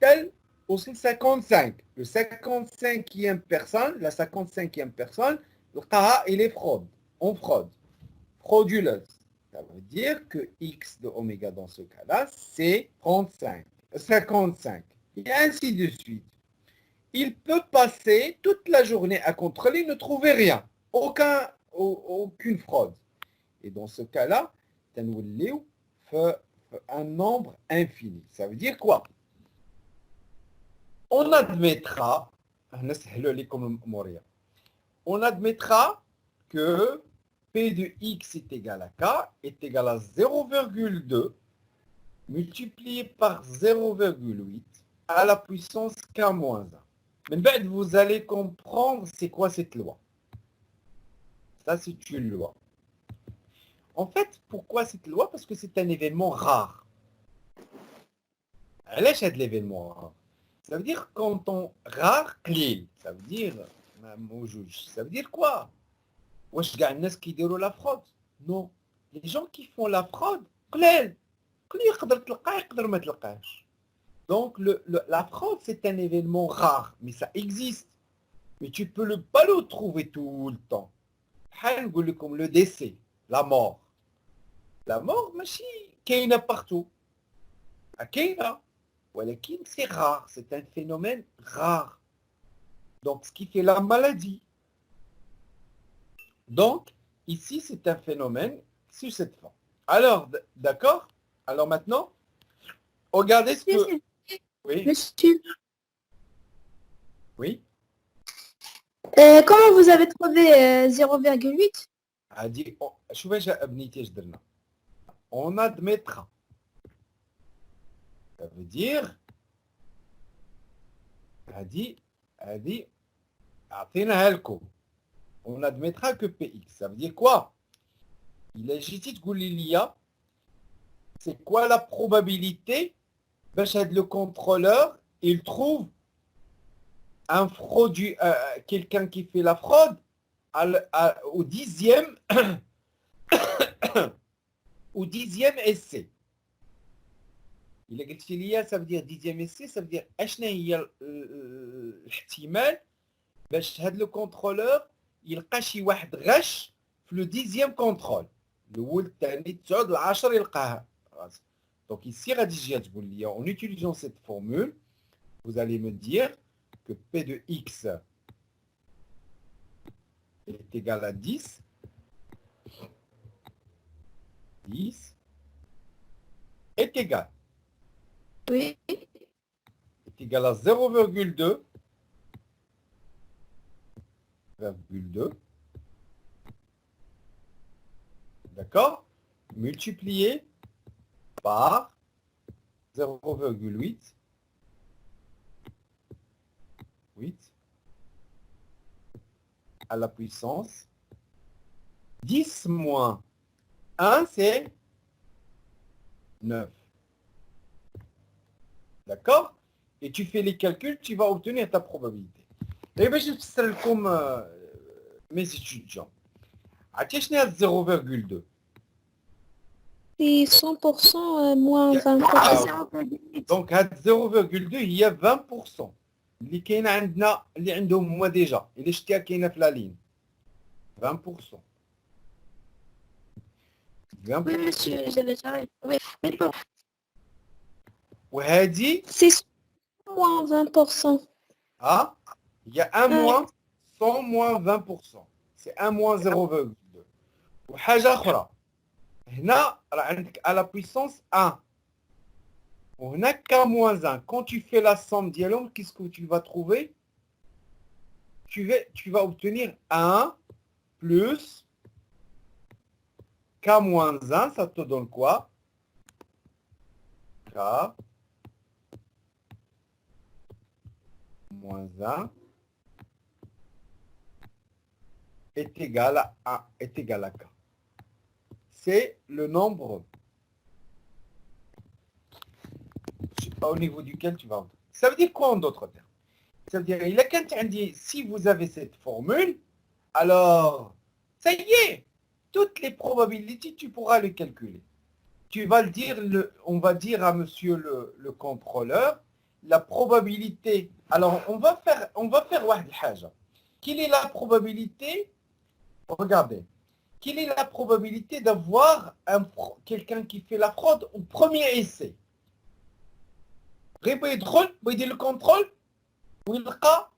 tel au 55. Le 55e personne, la 55e personne, il est fraude. On fraude. frauduleuse. Ça veut dire que x de oméga dans ce cas-là, c'est 55, et ainsi de suite. Il peut passer toute la journée à contrôler, ne trouver rien, aucune fraude. Et dans ce cas-là, تنوليو في un nombre infini. Ça veut dire quoi? On admettra, on admettra que P de x est égal à K est égal à 0,2 multiplié par 0,8 à la puissance K moins 1. Mais vous allez comprendre c'est quoi cette loi. Ça, c'est une loi. En fait, pourquoi cette loi? Parce que c'est un événement rare. Elle est de l'événement rare. Ça veut dire quand on rare, clé. Ça veut dire, ça veut dire quoi? Wesh gars, الناس qui déroulent la fraude? Non. Les gens qui font la fraude, قليل. يقدر تلقاه يقدر ما تلقاهش. Donc la fraude c'est un événement rare, mais ça existe. Mais tu peux pas le trouver tout le temps. Comme le décès, la mort. La mort, ماشي كاينه partout. كاينه. ولكن c'est rare, c'est un phénomène rare. Donc ce qui fait la maladie. Donc ici c'est un phénomène sur cette forme. Alors d'accord? Alors maintenant, regardez ce que... Oui. Monsieur, Oui. comment vous avez trouvé 0,8? عادي شوفي يا ابنيتي اش درنا. On admettra. Ça veut dire هذه اعطيناها لكم. On admettra que Px. Ça veut dire quoi? Il est légitime تقول لي c'est quoi la probabilité باش هاد le contrôleur il trouve un fraudu, quelqu'un qui fait la fraude au 10e au 10e essai. Il a قلت لي ça veut dire 10e essai, ça veut dire اشنا هي الاحتمال باش هاد le contrôleur يلقى شي واحد غش في le 10e contrôle. الاول الثاني التسعود العاشر يلقاها. Donc ici, en utilisant cette formule, vous allez me dire que P de X est égal à 10. 10 est égal. Oui. Est égal à 0,2. 0,2. D'accord? Multiplié par 0,8 à la puissance 10 moins 1, c'est 9. D'accord? Et tu fais les calculs, tu vas obtenir ta probabilité. Et bien, je te comme mes étudiants. À 0,2. C'est 100% moins 20%. Donc, à 0,2, il y a 20%. اللي كاين عندنا اللي عندهم هما ديجا الا شتيها كاينه في لا لين 20%. Oui, monsieur, j'avais déjà oui. Mais bon, وهذه c'est moins 20%. il y a 1 moins 100 moins 20%. C'est 1 moins 0,2. وحاجه اخرى هنا راه عندك à la puissance 1. On a K moins 1. Quand tu fais la somme dialogue, qu'est-ce que tu vas trouver? Tu vas obtenir 1 plus K moins 1. Ça te donne quoi? K moins 1 est égal à K. C'est le nombre au niveau duquel tu vas. Ça veut dire quoi en d'autres termes? Ça veut dire, il a quand on dit, si vous avez cette formule, alors, ça y est, toutes les probabilités, tu pourras les calculer. Tu vas le dire, on va dire à monsieur le contrôleur, la probabilité. Alors, on va faire واحد الحاجة. Quelle est la probabilité? Regardez. quelle est la probabilité d'avoir quelqu'un qui fait la fraude au premier essai? يدخل ويدير le contrôle ويلقى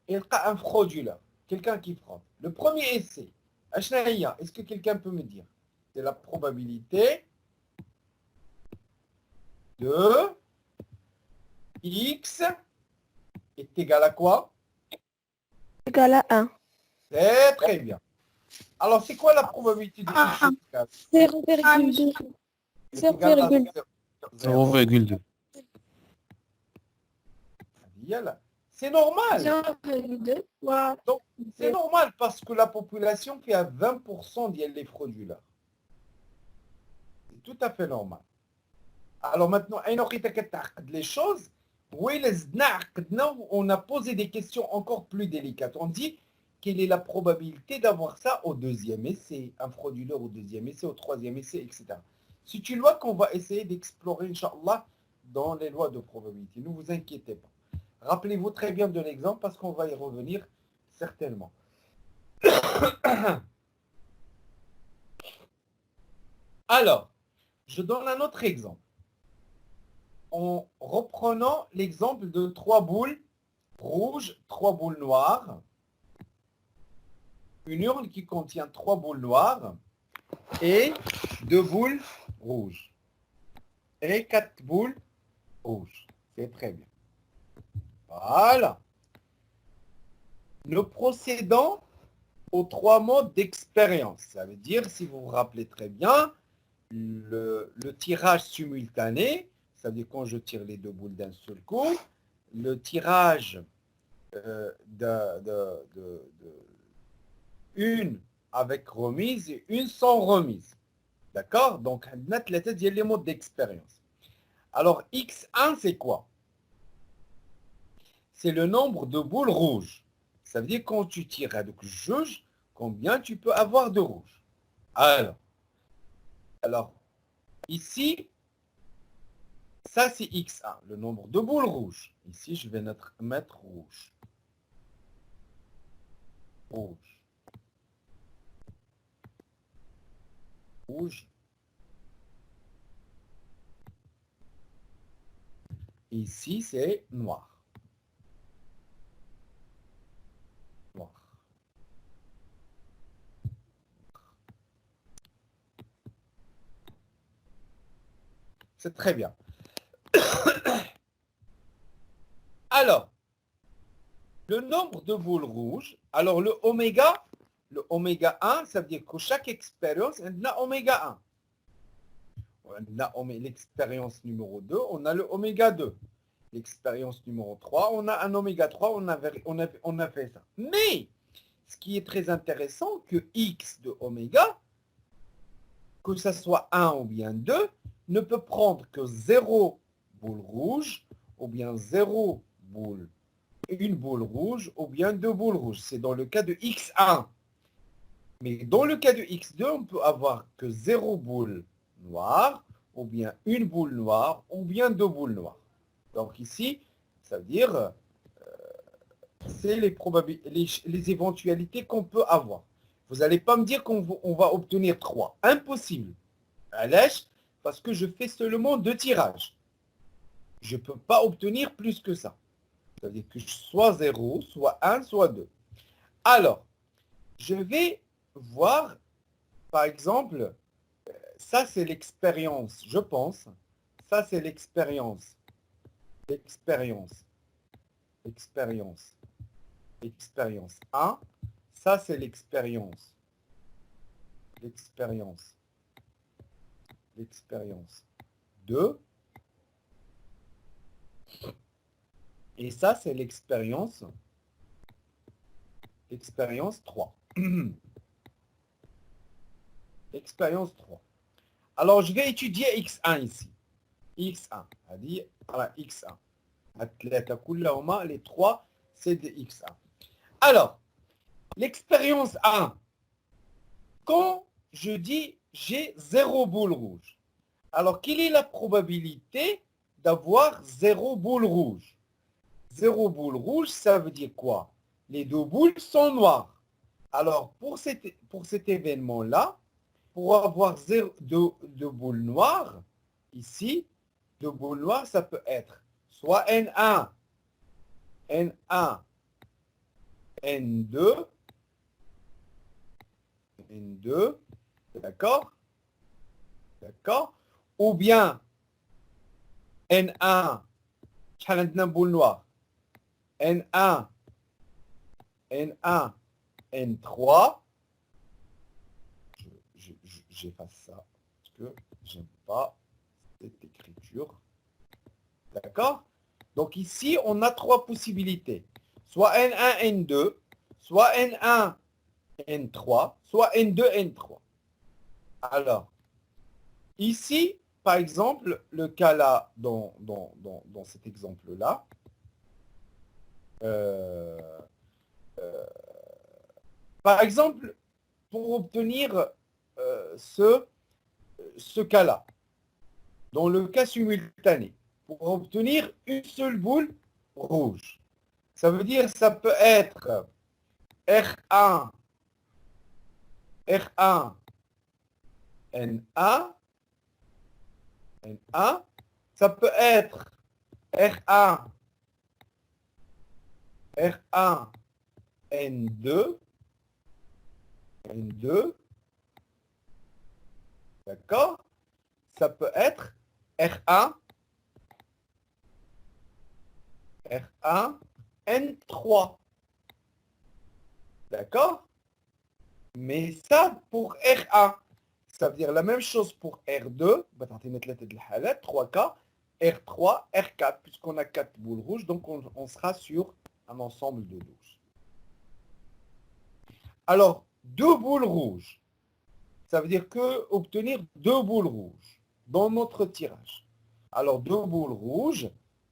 un frauduleux, quelqu'un qui fraude. Le premier essai, est-ce que quelqu'un peut me dire? C'est la probabilité de x est égal à quoi? Égal à 1. C'est très bien. Alors, c'est quoi la probabilité de x? 0,2. 0,2. 0,2. C'est normal. 0,2. Wow. Donc, c'est normal parce que la population fait à 20% des frauduleux. C'est tout à fait normal. Alors maintenant, les choses, on a posé des questions encore plus délicates. On dit, quelle est la probabilité d'avoir ça au deuxième essai, un frauduleux au deuxième essai, au troisième essai, etc. C'est une loi qu'on va essayer d'explorer, Inch'Allah, dans les lois de probabilité. Ne vous inquiétez pas. Rappelez-vous très bien de l'exemple parce qu'on va y revenir certainement. Alors, je donne un autre exemple. En reprenant l'exemple de 3 boules rouges, 3 boules noires, une urne qui contient 3 boules noires et 2 boules rouges et 4 boules rouges. C'est très bien. Voilà. Nous procédons aux 3 modes d'expérience. Ça veut dire, si vous vous rappelez très bien, le tirage simultané, ça veut dire quand je tire les 2 boules d'un seul coup, le tirage une avec remise et une sans remise. D'accord? Donc, il y a les modes d'expérience. Alors, X1, c'est quoi? C'est le nombre de boules rouges. Ça veut dire quand tu tires, donc je juge combien tu peux avoir de rouges. Alors, ici, ça c'est X1, le nombre de boules rouges. Ici, je vais mettre rouge. Rouge. Rouge. Ici, c'est noir. Noir. C'est très bien. Alors, le nombre de boules rouges, alors le oméga 1, ça veut dire que chaque expérience, on a oméga 1. On a l'expérience numéro 2, on a le oméga 2. L'expérience numéro 3, on a un oméga 3, on a fait ça. Mais, ce qui est très intéressant, que X de oméga, que ce soit 1 ou bien 2, ne peut prendre que 0 boule rouge, ou bien 0 boule, une boule rouge, ou bien 2 boules rouges. C'est dans le cas de X1. Mais dans le cas de X2, on peut avoir que 0 boule noire, ou bien une boule noire, ou bien 2 boules noires. Donc ici, ça veut dire, c'est les éventualités qu'on peut avoir. Vous n'allez pas me dire qu'on va obtenir 3. Impossible. Parce que je fais seulement 2 tirages. Je ne peux pas obtenir plus que ça. Ça veut dire que soit 0, soit 1, soit 2. Alors, je vais voir, par exemple, ça c'est l'expérience, je pense. Ça c'est l'expérience. Expérience 1. Ça c'est l'expérience 2. Et ça c'est l'expérience 3. Expérience 3. Alors je vais étudier X1 ici. X1. C'est-à-dire, voilà, X1. Les 3, c'est de X1. Alors, l'expérience 1. Quand je dis j'ai 0 boule rouge, alors quelle est la probabilité d'avoir 0 boule rouge? 0 boule rouge, ça veut dire quoi? Les 2 boules sont noires. Alors, pour cet événement-là, pour avoir deux boules noires, ici, deux boules noires, ça peut être soit N1, N1, N2, N2, d'accord? D'accord? Ou bien N1, عندنا boule noire, N1, N1, N3, j'efface ça parce que j'aime pas cette écriture. D'accord? Donc ici, on a trois possibilités. Soit N1, N2, soit N1, N3, soit N2, N3. Alors, ici, par exemple, le cas là, dans cet exemple-là, par exemple, pour obtenir ce cas-là, dans le cas simultané, pour obtenir une seule boule rouge, ça veut dire que ça peut être R1, R1, N1, N1, ça peut être R1, R1, N2, N2, d'accord? Ça peut être R1, R1, N3, d'accord? Mais ça pour R1, ça veut dire la même chose pour R2, 3K, R3, R4, puisqu'on a 4 boules rouges, donc on sera sur un ensemble de 12. Alors, deux boules rouges, ça veut dire que obtenir deux boules rouges dans notre tirage. Alors, deux boules rouges,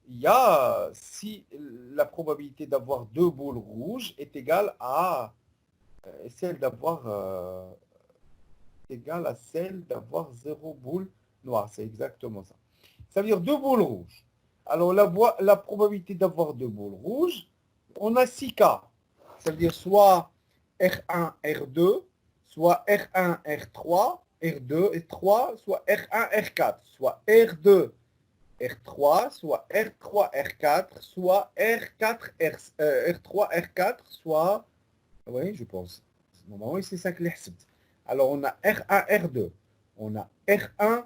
il y a, si la probabilité d'avoir deux boules rouges est égale à celle d'avoir zéro boule noire. C'est exactement ça. Ça veut dire deux boules rouges. Alors, la probabilité d'avoir deux boules rouges, on a 6 cas. Ça veut dire soit R1, R2, soit R1, R3, R2 et 3, soit R1, R4, soit R2, R3, soit R3, R4, soit R4, R3, R4, soit... Oui, je pense. Normalement, c'est ça que les حسبت. Alors, on a R1, R2, on a R1,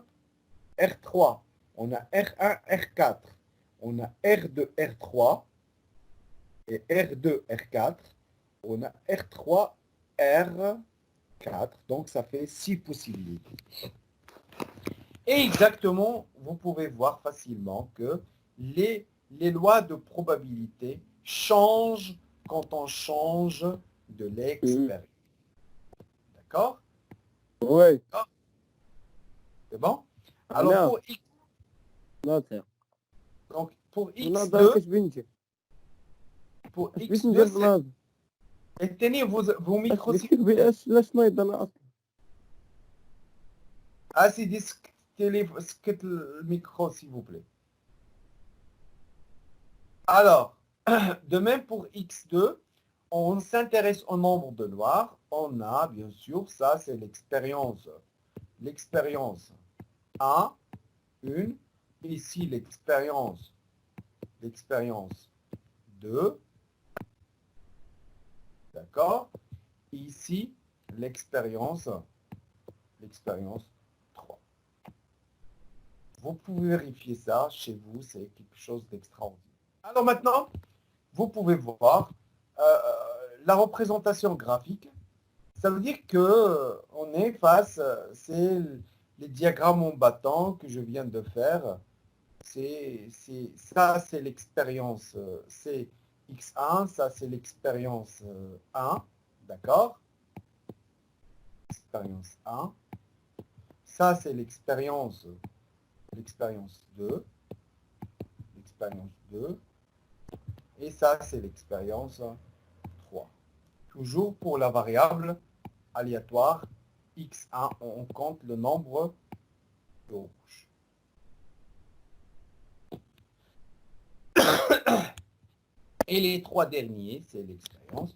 R3, on a R1, R4, on a R2, R3, et R2, R4, on a R3, R4, donc ça fait 6 possibilités. Et exactement, vous pouvez voir facilement que les lois de probabilité changent quand on change de l'expérience. D'accord? Oui. C'est bon? Alors pour X, ناصر donc pour ناصر X2, كاش بنتي pour باش X2, ندير بناصر tenez vos micros. قلت لك بأس لاش نايض انا اصلا Ah, c'est le micro, s'il vous plaît. Alors, de même pour X2, on s'intéresse au nombre de noirs. On a, bien sûr, ça c'est l'expérience. L'expérience 1, 1. Ici, l'expérience 2. D'accord? Ici, l'expérience 3. Vous pouvez vérifier ça chez vous, c'est quelque chose d'extraordinaire. Alors maintenant, vous pouvez voir la représentation graphique. Ça veut dire que on est face, c'est les diagrammes en bâton que je viens de faire. Ça, c'est l'expérience, c'est X1, ça c'est l'expérience 1, d'accord? Expérience 1. Ça, c'est l'expérience 2. L'expérience 2. Et ça, c'est l'expérience 3. Toujours pour la variable aléatoire X1, on compte le nombre de rouges. Et les trois derniers, c'est l'expérience.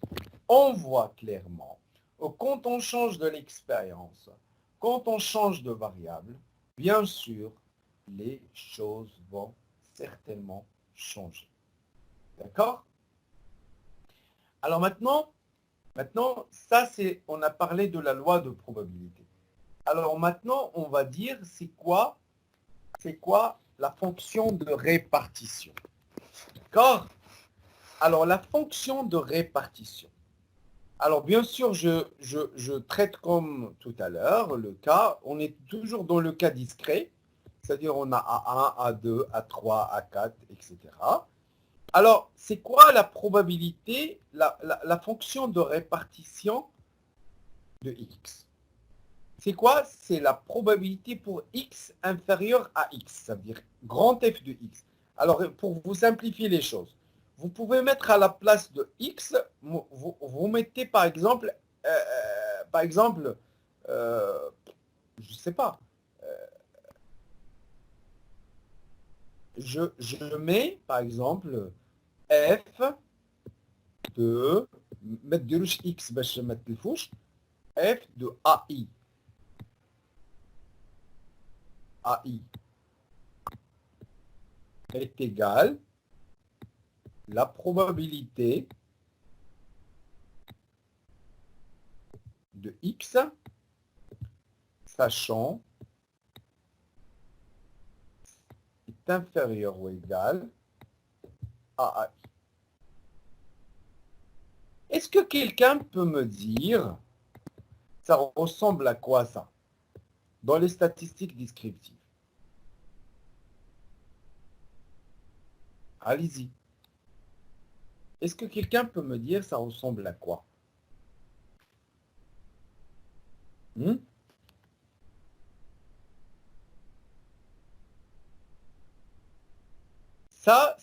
On voit clairement quand on change de l'expérience, quand on change de variable, bien sûr, les choses vont certainement changer. D'accord? Alors maintenant, ça c'est, on a parlé de la loi de probabilité. Alors maintenant, on va dire c'est quoi la fonction de répartition. D'accord? Alors la fonction de répartition. Alors bien sûr, je traite comme tout à l'heure le cas, on est toujours dans le cas discret, c'est-à-dire on a A1, A2, A3, A4, etc. Alors, c'est quoi la probabilité, la fonction de répartition de x? C'est quoi? C'est la probabilité pour x inférieur à x, ça veut dire grand F de x. Alors, pour vous simplifier les choses, vous pouvez mettre à la place de x, vous mettez par exemple, je ne sais pas, je mets par exemple f de mettre de x باش ما تلفوش f de AI est égal la probabilité de x sachant est inférieur ou égal à AI. Est-ce que quelqu'un peut me dire ça ressemble à quoi ça dans les statistiques descriptives? Allez-y. Est-ce que quelqu'un peut me dire ça ressemble à quoi?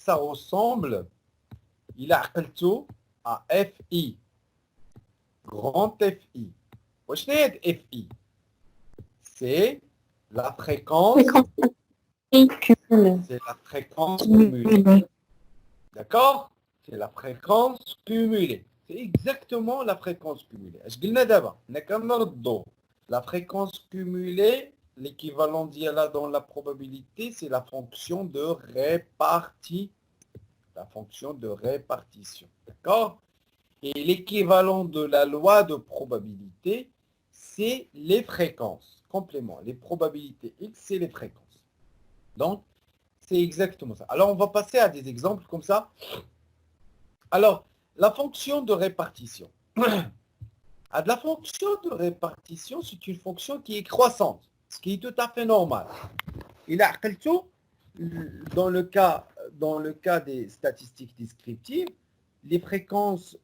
Ça ressemble, il a عقلته à FI, grand FI. واش نايا FI? C'est la fréquence, c'est la fréquence cumulée. D'accord? C'est la fréquence cumulée. C'est exactement la fréquence cumulée. اش قلنا دابا؟ حنا كنردو. La fréquence cumulée, l'équivalent d'IA dans la probabilité, c'est la fonction de répartition. La fonction de répartition. D'accord? Et l'équivalent de la loi de probabilité, c'est les fréquences. Complément. Les probabilités X, c'est les fréquences. Donc, c'est exactement ça. Alors, on va passer à des exemples comme ça. Alors, la fonction de répartition. La fonction de répartition, c'est une fonction qui est croissante, ce qui est tout à fait normal. Il a dans le cas des statistiques descriptives, les fréquences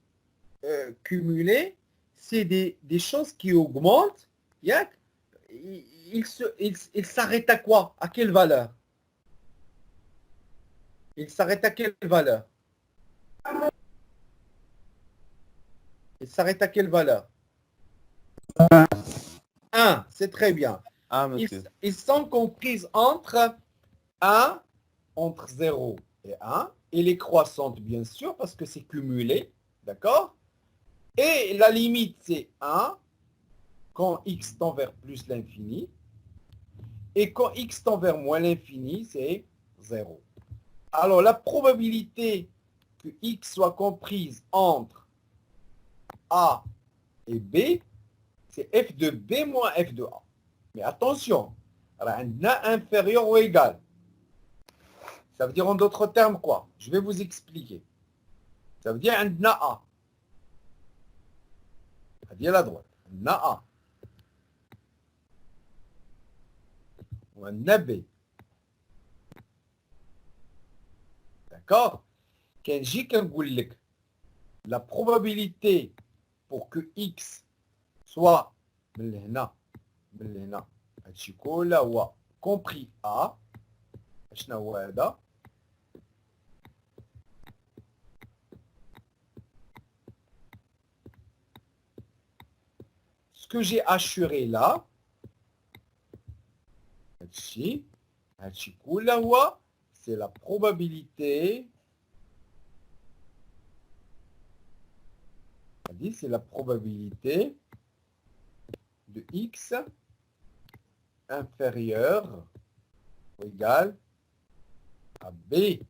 cumulées, c'est des choses qui augmentent. Il s'arrête à quoi? À quelle valeur? Il s'arrête à quelle valeur? Il s'arrête à quelle valeur? 1, c'est très bien. Ah, monsieur. Ils sont comprises entre 1, entre 0 et 1, et les croissantes, bien sûr, parce que c'est cumulé, d'accord? Et la limite, c'est 1, quand x tend vers plus l'infini, et quand x tend vers moins l'infini, c'est 0. Alors, la probabilité que x soit comprise entre A et B, c'est f de B moins f de A. Mais attention, un A inférieur ou égal. Ça veut dire en d'autres termes quoi? Je vais vous expliquer. Ça veut dire un A. Ça veut dire à la droite. Un A. Ou un AB. D'accord? Quand j'ai la probabilité pour que x soit compris A, ce que j'ai assuré là, c'est la probabilité, c'est la probabilité de X inférieur ou égal à B.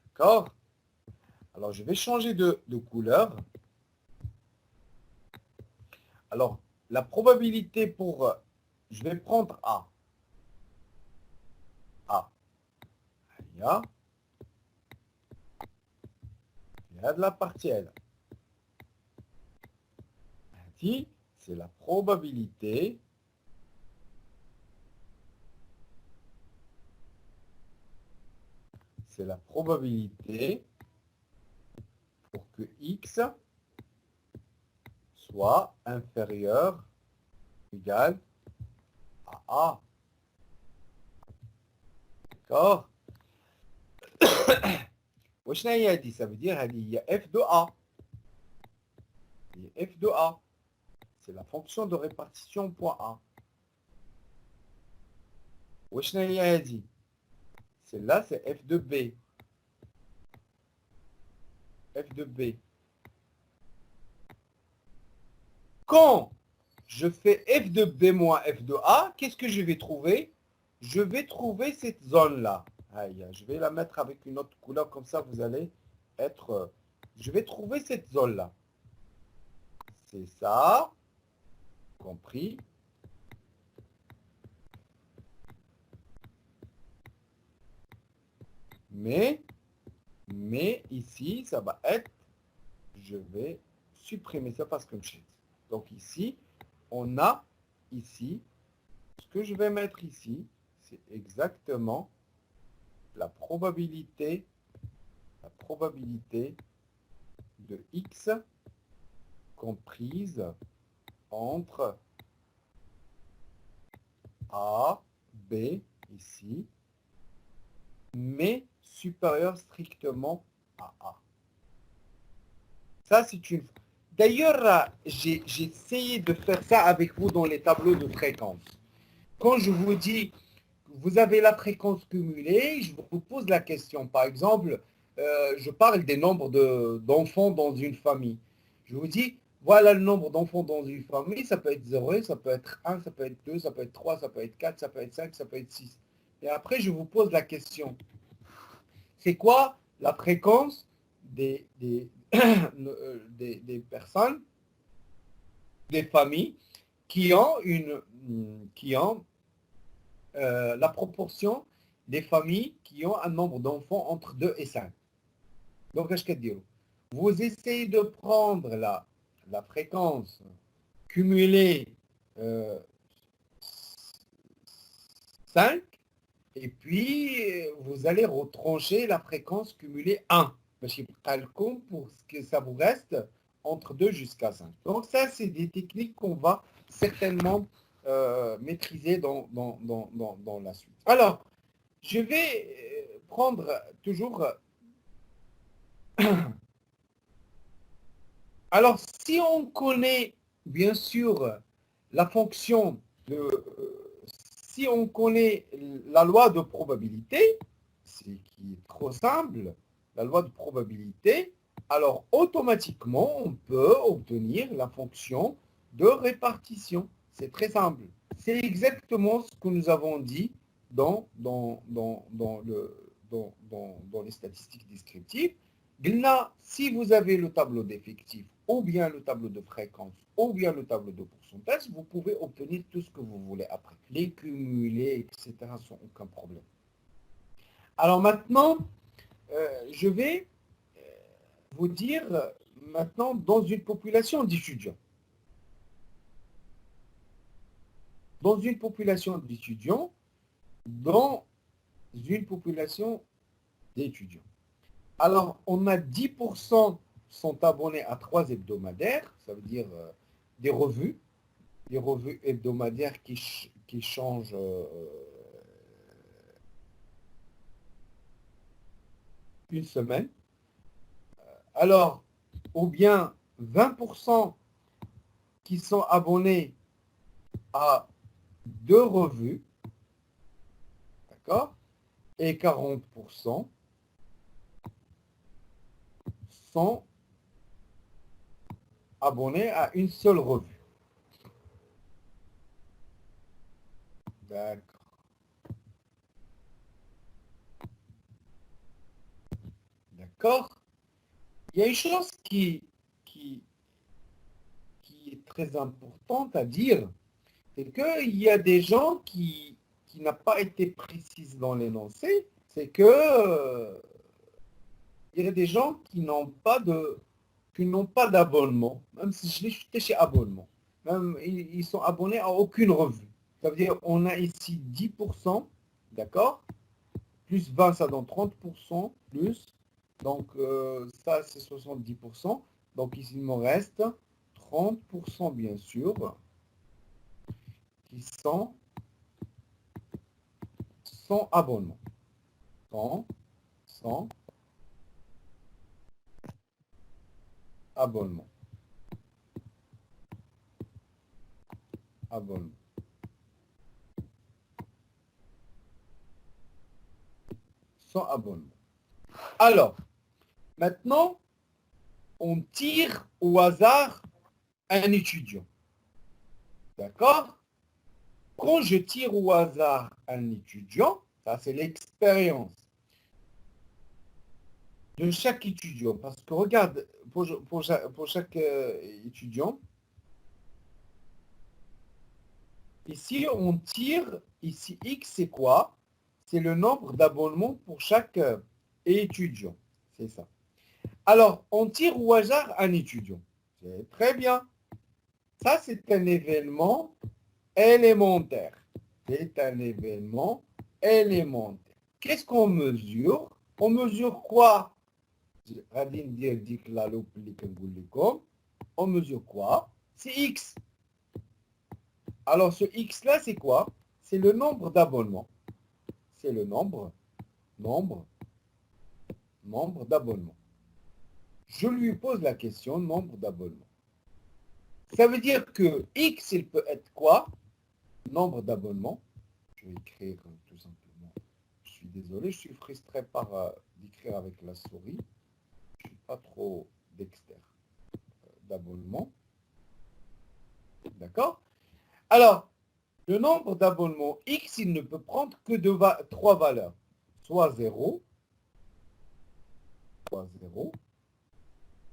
D'accord? Alors, je vais changer de couleur. Alors, la probabilité pour... je vais prendre A. A. Il y a de la partielle. Ainsi, c'est la probabilité pour que X soit inférieur ou égal à A. D'accord? وش هي دي؟ Ça veut dire il y a f de A. Il y a f de A. C'est la fonction de répartition point A. وش هي هذه؟ Celle-là, c'est f de B. F de B. Quand je fais f de B moins f de A, qu'est-ce que je vais trouver? Je vais trouver cette zone-là. Aïe, je vais la mettre avec une autre couleur, comme ça vous allez être... je vais trouver cette zone-là. C'est ça, compris. Mais ici, ça va être... je vais supprimer ça parce que je... donc ici, on a ici, ce que je vais mettre ici, c'est exactement la probabilité de X comprise entre A, B, ici, mais supérieure strictement à A. Ça, c'est une... D'ailleurs, j'ai essayé de faire ça avec vous dans les tableaux de fréquence. Quand je vous dis, vous avez la fréquence cumulée, je vous pose la question. Par exemple, je parle des nombres d'enfants dans une famille. Je vous dis, voilà le nombre d'enfants dans une famille, ça peut être 0, ça peut être 1, ça peut être 2, ça peut être 3, ça peut être 4, ça peut être 5, ça peut être 6. Et après, je vous pose la question. C'est quoi la fréquence des personnes, des familles qui ont la proportion des familles qui ont un nombre d'enfants entre 2 et 5. Donc, qu'est-ce que dire? Vous essayez de prendre la fréquence cumulée 5 et puis vous allez retrancher la fréquence cumulée 1. Pour que ça vous reste entre 2 jusqu'à 5. Donc ça, c'est des techniques qu'on va certainement maîtriser dans la suite. Alors, je vais prendre toujours... Alors, si on connaît, bien sûr, la fonction de... si on connaît la loi de probabilité, ce qui est trop simple, la loi de probabilité, alors automatiquement, on peut obtenir la fonction de répartition. C'est très simple. C'est exactement ce que nous avons dit dans les statistiques descriptives. Là, si vous avez le tableau d'effectifs, ou bien le tableau de fréquence, ou bien le tableau de pourcentage, vous pouvez obtenir tout ce que vous voulez après. Les cumulés, etc., sans aucun problème. Alors maintenant, je vais vous dire maintenant dans une population d'étudiants. Dans une population d'étudiants, Alors, on a 10% sont abonnés à 3 hebdomadaires, ça veut dire des revues hebdomadaires qui changent une semaine. Alors, ou bien 20% qui sont abonnés à 2 revues, d'accord, et 40% sont abonnés à une seule revue. D'accord. D'accord. Il y a une chose qui est très importante à dire, c'est qu'il y a des gens qui n'ont pas été précises dans l'énoncé, c'est que il y a des gens qui n'ont pas d'abonnement, même si je l'ai jeté chez abonnement. Même ils sont abonnés à aucune revue. Ça veut dire on a ici 10%, d'accord? Plus 20, ça donne 30%, plus. Donc ça, c'est 70%. Donc ici, il me reste 30%, bien sûr, qui sont sans abonnement. Sans abonnement. Abonnement. Sans abonnement. Alors, maintenant, on tire au hasard un étudiant. D'accord? Quand je tire au hasard un étudiant, ça c'est l'expérience de chaque étudiant. Parce que regarde, pour chaque étudiant, ici on tire, ici X c'est quoi? C'est le nombre d'abonnements pour chaque étudiant. C'est ça. Alors, on tire au hasard un étudiant. C'est très bien. Ça, c'est un événement élémentaire. C'est un événement élémentaire. Qu'est-ce qu'on mesure? On mesure quoi? On mesure quoi? C'est X. Alors, ce X-là, c'est quoi? C'est le nombre d'abonnements. C'est le nombre d'abonnements. Je lui pose la question, nombre d'abonnements. Ça veut dire que X, il peut être quoi? Nombre d'abonnements. Je vais écrire tout simplement. Je suis désolé, je suis frustré par d'écrire avec la souris. Je ne suis pas trop dexter d'abonnements. D'accord? Alors, le nombre d'abonnements X, il ne peut prendre que trois valeurs. Soit 0, soit 0.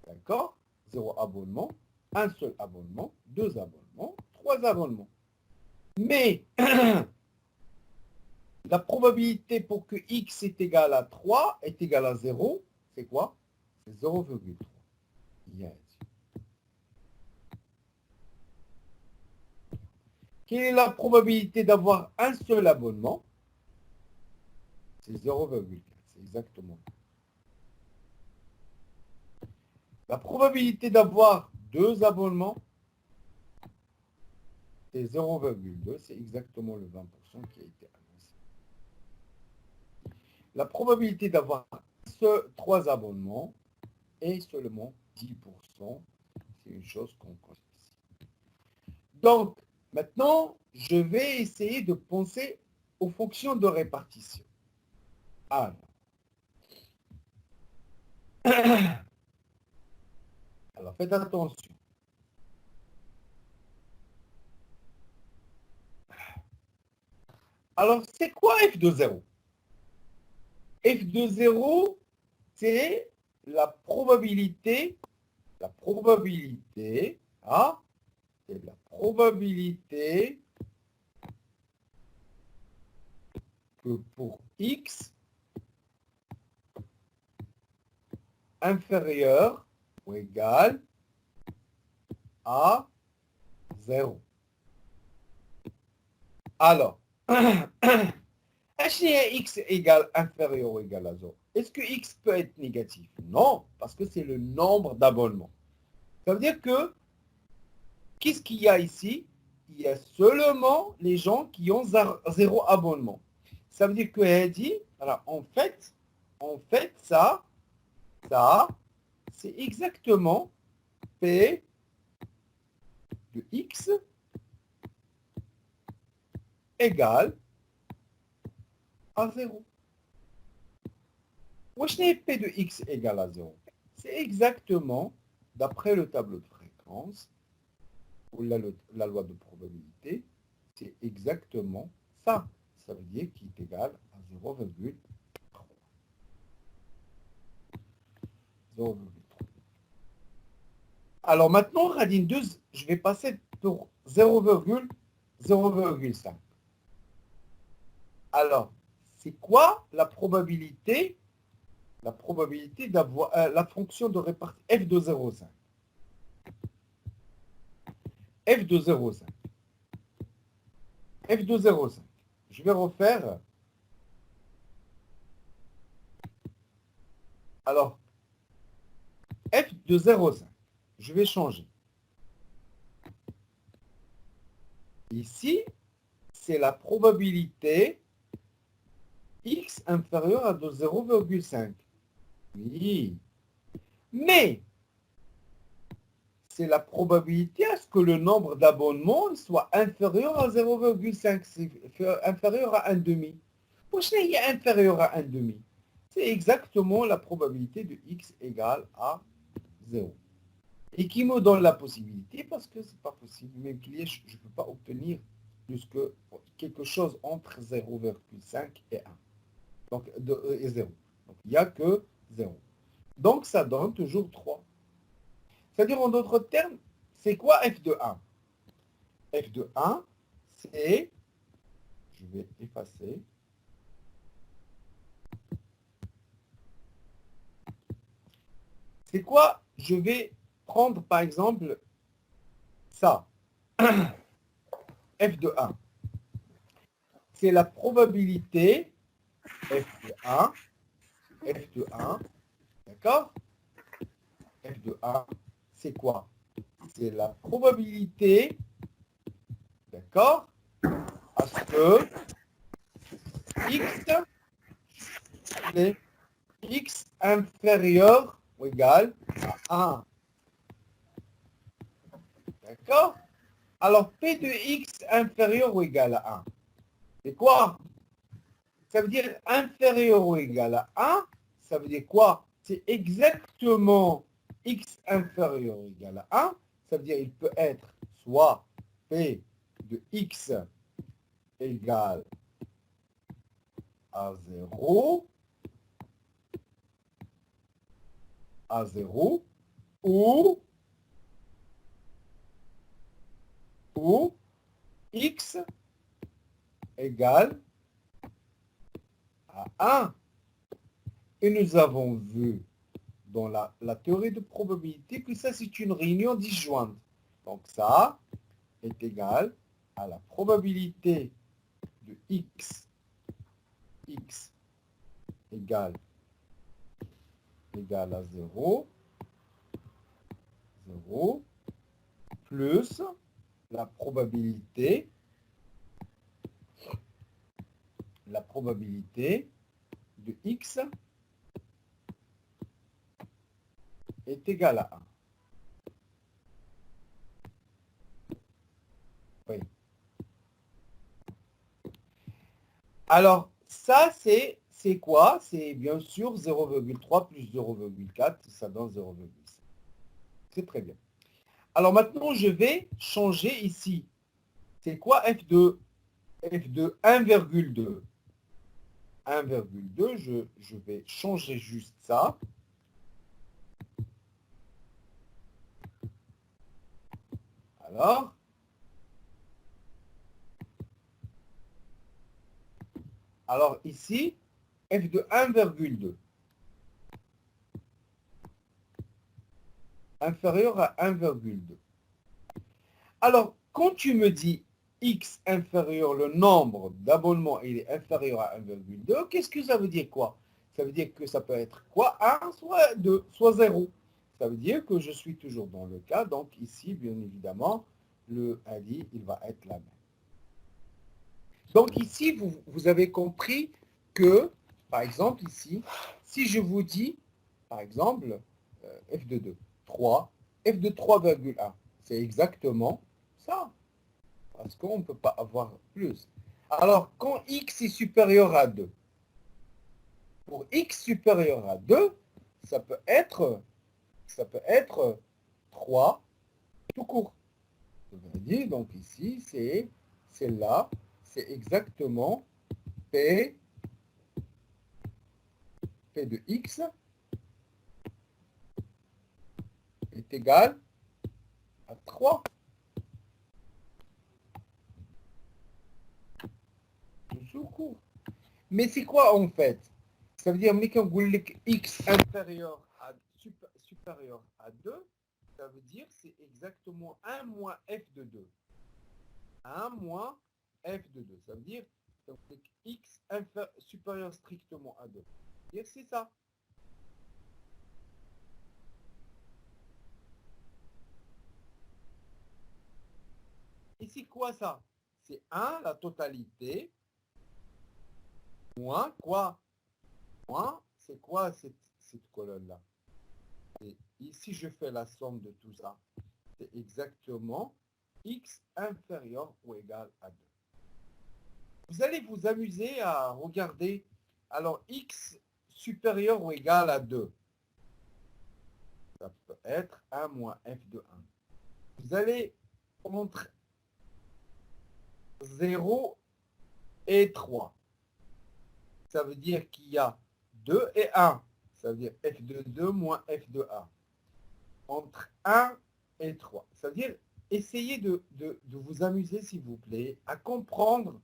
D'accord? 0 abonnement, un seul abonnement, 2 abonnements, 3 abonnements. Mais la probabilité pour que X est égal à 3 est égal à 0, c'est quoi? C'est 0,3. Yes. Quelle est la probabilité d'avoir un seul abonnement? C'est 0,4. C'est exactement. La probabilité d'avoir 2 abonnements, c'est 0,2. C'est exactement le 20% qui a été annoncé. La probabilité d'avoir 3 abonnements est seulement 10%. C'est une chose qu'on connaît ici. Donc, maintenant, je vais essayer de penser aux fonctions de répartition. Alors, faites attention. Alors, c'est quoi f de 0? F de 0, c'est la probabilité, c'est la probabilité que pour x inférieur ou égal à 0. Alors, x égale inférieur ou égal à 0. Est-ce que x peut être négatif? Non, parce que c'est le nombre d'abonnements. Ça veut dire que, qu'est-ce qu'il y a ici? Il y a seulement les gens qui ont 0 abonnement. Ça veut dire qu'elle dit, alors en fait, ça, c'est exactement P de x égale à 0. Wesh n'est P de x égale à 0. C'est exactement, d'après le tableau de fréquence, conséquence, ou la loi de probabilité, c'est exactement ça. Ça veut dire qu'il est égal à 0,3. 0,3. Alors maintenant, racine 2, je vais passer pour 0,5. Alors, c'est quoi la probabilité d'avoir la fonction de répartition f de 0,5? F de 0,5. F de 0,5. Je vais refaire. Alors, f de 0,5. Je vais changer. Ici, c'est la probabilité x inférieure à 0,5. Oui. Mais, c'est la probabilité à ce que le nombre d'abonnements soit inférieur à 0,5. C'est inférieur à 1,5. Pourquoi il est inférieur à 1,5? C'est exactement la probabilité de x égale à 0. Et qui me donne la possibilité, parce que c'est pas possible, même qu'il y ait, je ne peux pas obtenir plus que quelque chose entre 0,5 et 1. Donc, et 0. Donc, il n'y a que 0. Donc, ça donne toujours 3. C'est-à-dire, en d'autres termes, c'est quoi f de 1? F de 1, c'est, je vais effacer, c'est quoi? Je vais prendre, par exemple, ça. F de 1. C'est la probabilité f de 1, f de 1, d'accord? F de 1, c'est quoi? C'est la probabilité, d'accord, à ce que x, c'est x inférieur ou égal à 1. D'accord? Alors, P de x inférieur ou égal à 1. C'est quoi? Ça veut dire inférieur ou égal à 1. Ça veut dire quoi? C'est exactement x inférieur ou égal à 1. Ça veut dire il peut être soit P de x égale à 0, ou x égale à 1. Et nous avons vu dans la théorie de probabilité que ça, c'est une réunion disjointe. Donc ça est égal à la probabilité de x égale à 0, plus la probabilité de x est égale à 1. Oui. Alors, ça, c'est quoi? C'est bien sûr 0,3 plus 0,4, ça donne 0,5. C'est très bien. Alors maintenant, je vais changer ici. C'est quoi f de 1,2? 1,2, je vais changer juste ça. Alors ici, f de 1,2. Inférieur à 1,2. Alors, quand tu me dis x inférieur, le nombre d'abonnements, il est inférieur à 1,2, qu'est-ce que ça veut dire quoi? Ça veut dire que ça peut être quoi? 1, soit 2, soit 0. Ça veut dire que je suis toujours dans le cas. Donc ici, bien évidemment, le Ali, il va être la même. Donc ici, vous avez compris que, par exemple, ici, si je vous dis, par exemple, f de 2, 3, f de 3,1, c'est exactement ça. Parce qu'on ne peut pas avoir plus. Alors, quand x est supérieur à 2, pour x supérieur à 2, ça peut être 3 tout court. Je vais dire, donc ici, c'est là, c'est exactement P de X est égal à 3. Tout court. Mais c'est quoi en fait? Ça veut dire que X supérieur à 2, ça veut dire c'est exactement 1 moins F de 2. 1 moins F de 2. Ça veut dire X supérieur strictement à 2. C'est ça. Et c'est quoi ça? C'est 1, la totalité, moins quoi? Moins, c'est quoi cette colonne-là? Et ici, je fais la somme de tout ça. C'est exactement X inférieur ou égal à 2. Vous allez vous amuser à regarder. Alors, X supérieur ou égal à 2. Ça peut être 1 moins F de 1. Vous allez entre 0 et 3. Ça veut dire qu'il y a 2 et 1. Ça veut dire F de 2 moins F de 1. Entre 1 et 3. Ça veut dire, essayez de vous amuser, s'il vous plaît, à comprendre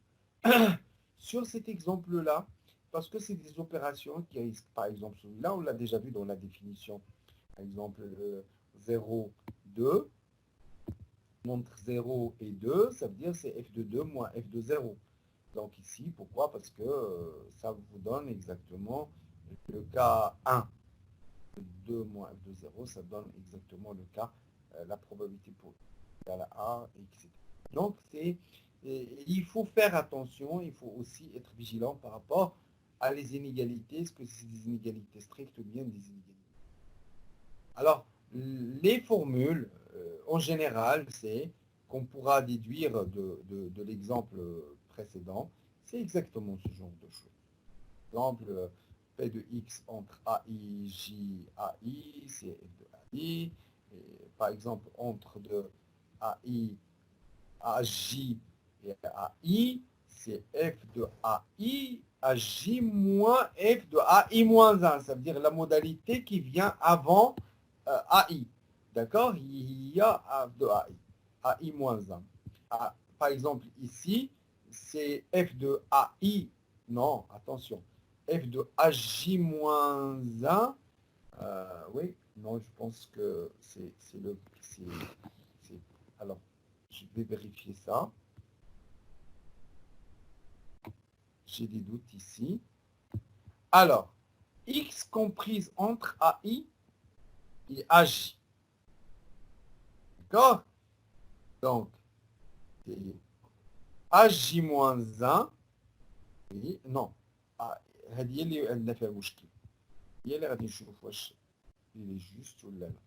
sur cet exemple-là, parce que c'est des opérations qui risquent, par exemple, là on l'a déjà vu dans la définition, par exemple 0, 2, entre 0 et 2, ça veut dire c'est f de 2 moins f de 0. Donc ici, pourquoi? Parce que ça vous donne exactement le cas 1. 2 moins f de 0, ça donne exactement le cas, la probabilité pour égal à A, etc. Donc il faut faire attention, il faut aussi être vigilant par rapport à les inégalités, est-ce que c'est des inégalités strictes ou bien des inégalités. Alors, les formules, en général, c'est qu'on pourra déduire de l'exemple précédent, c'est exactement ce genre de choses. Par exemple, P de X entre AI, J, AI, c'est F de AI. Et, par exemple, entre de AI, AJ et AI, c'est F de AI, AJ moins F de AI moins 1. Ça veut dire la modalité qui vient avant AI. D'accord? Il y a F de AI. AI moins 1. Par exemple, ici, c'est F de AI. Non, attention. F de AJ moins 1. Oui, non, je pense que c'est le... Alors, je vais vérifier ça. J'ai des doutes ici. Alors, X comprise entre AI et AJ. D'accord? Donc, AJ moins 1. Oui, non. هذه اللي عندنا فيها مشكل. هي اللي غادي نشوف واش il est juste ولا لا.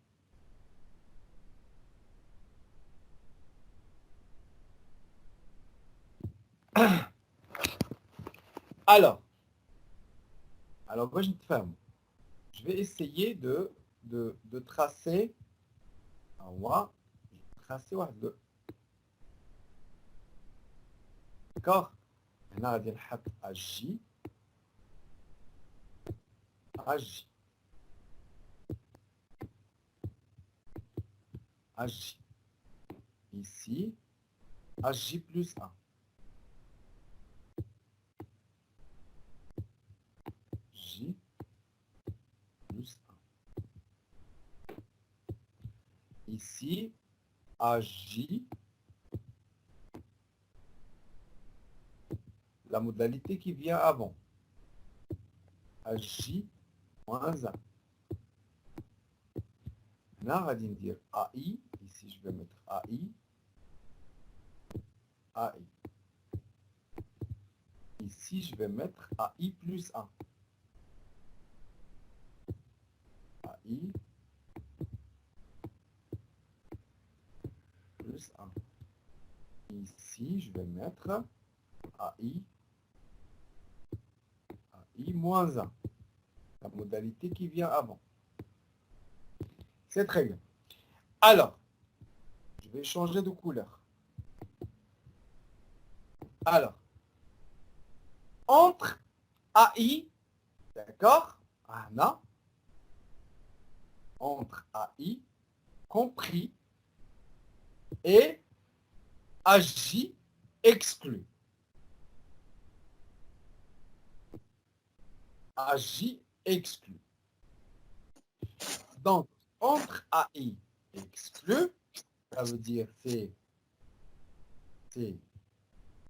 Alors, باش نتفاهموا. Je vais essayer de tracer. Alors, tracer واحد le. D'accord? هنا غادي نحط AJ. AJ. AJ. Ici, AJ plus 1. J plus 1. Ici, AJ, la modalité qui vient avant. AJ moins 1. Là, on va dire AI. Ici, je vais mettre AI. AI. Ici, je vais mettre AI plus 1. AI plus 1. Ici, je vais mettre AI, AI moins 1. La modalité qui vient avant. C'est très bien. Alors, Je vais changer de couleur. Alors, entre AI, d'accord, Anna, entre AI, compris, et AJ, exclu. AJ, exclu. Donc, entre AI exclu, ça veut dire c'est,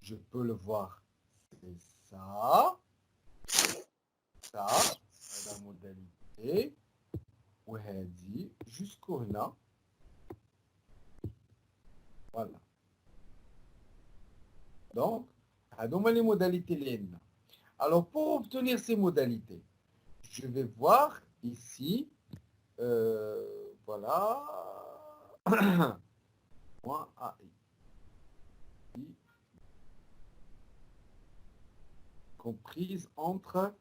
je peux le voir, c'est ça, la modalité, وهذه jusqu'au هنا. Voilà. Donc, هذوما les modalités لنا. Alors, pour obtenir ces modalités, je vais voir ici, voilà, point AI, comprise entre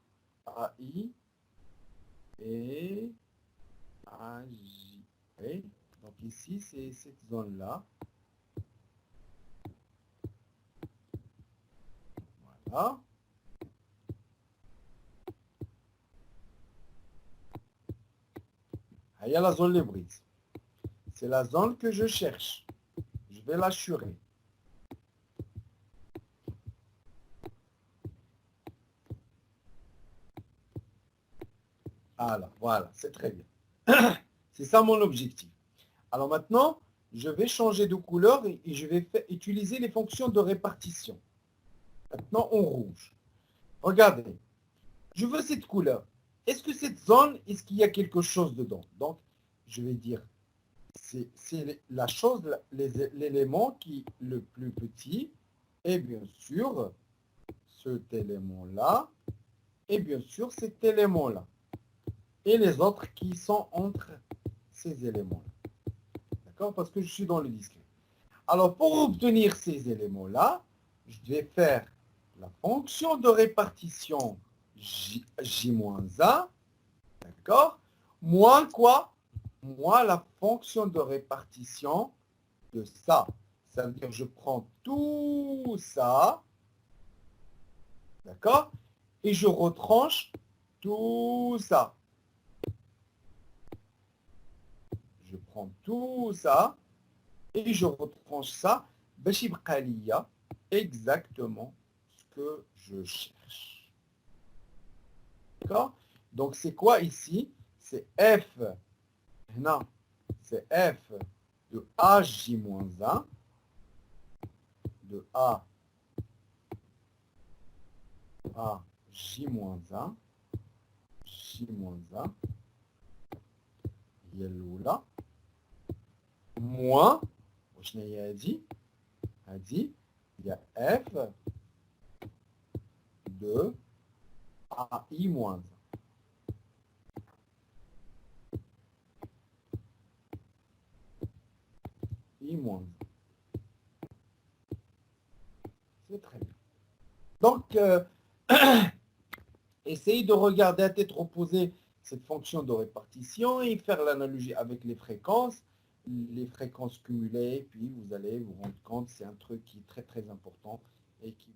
AI et AJ. Okay. Donc ici, c'est cette zone-là. Voilà. Il y a la zone les brises. C'est la zone que je cherche. Je vais l'assurer. Alors, voilà, c'est très bien. C'est ça mon objectif. Alors maintenant, je vais changer de couleur et je vais utiliser les fonctions de répartition. Maintenant, en rouge. Regardez, je veux cette couleur. Est-ce que cette zone, est-ce qu'il y a quelque chose dedans? Donc, je vais dire, c'est la chose, l'élément qui est le plus petit, et bien sûr, cet élément-là, et bien sûr, cet élément-là. Et les autres qui sont entre ces éléments-là. D'accord? Parce que je suis dans le discret. Alors, pour obtenir ces éléments-là, je vais faire la fonction de répartition J-1, d'accord? Moins quoi? Moins la fonction de répartition de ça. Ça veut dire que je prends tout ça, d'accord? Et je retranche tout ça. Je prends tout ça et je retranche ça. Exactement ce que je cherche. D'accord? Donc, c'est quoi ici? C'est F. Non, c'est F de AJ-1, de A à J-1, J-1, يلولا moins, وشنو هي هادي؟ هادي هي F de AI-1. I-1. C'est très bien. Donc, essayez de regarder à tête reposée cette fonction de répartition et faire l'analogie avec les fréquences cumulées, puis vous allez vous rendre compte, c'est un truc qui est très très important et qui...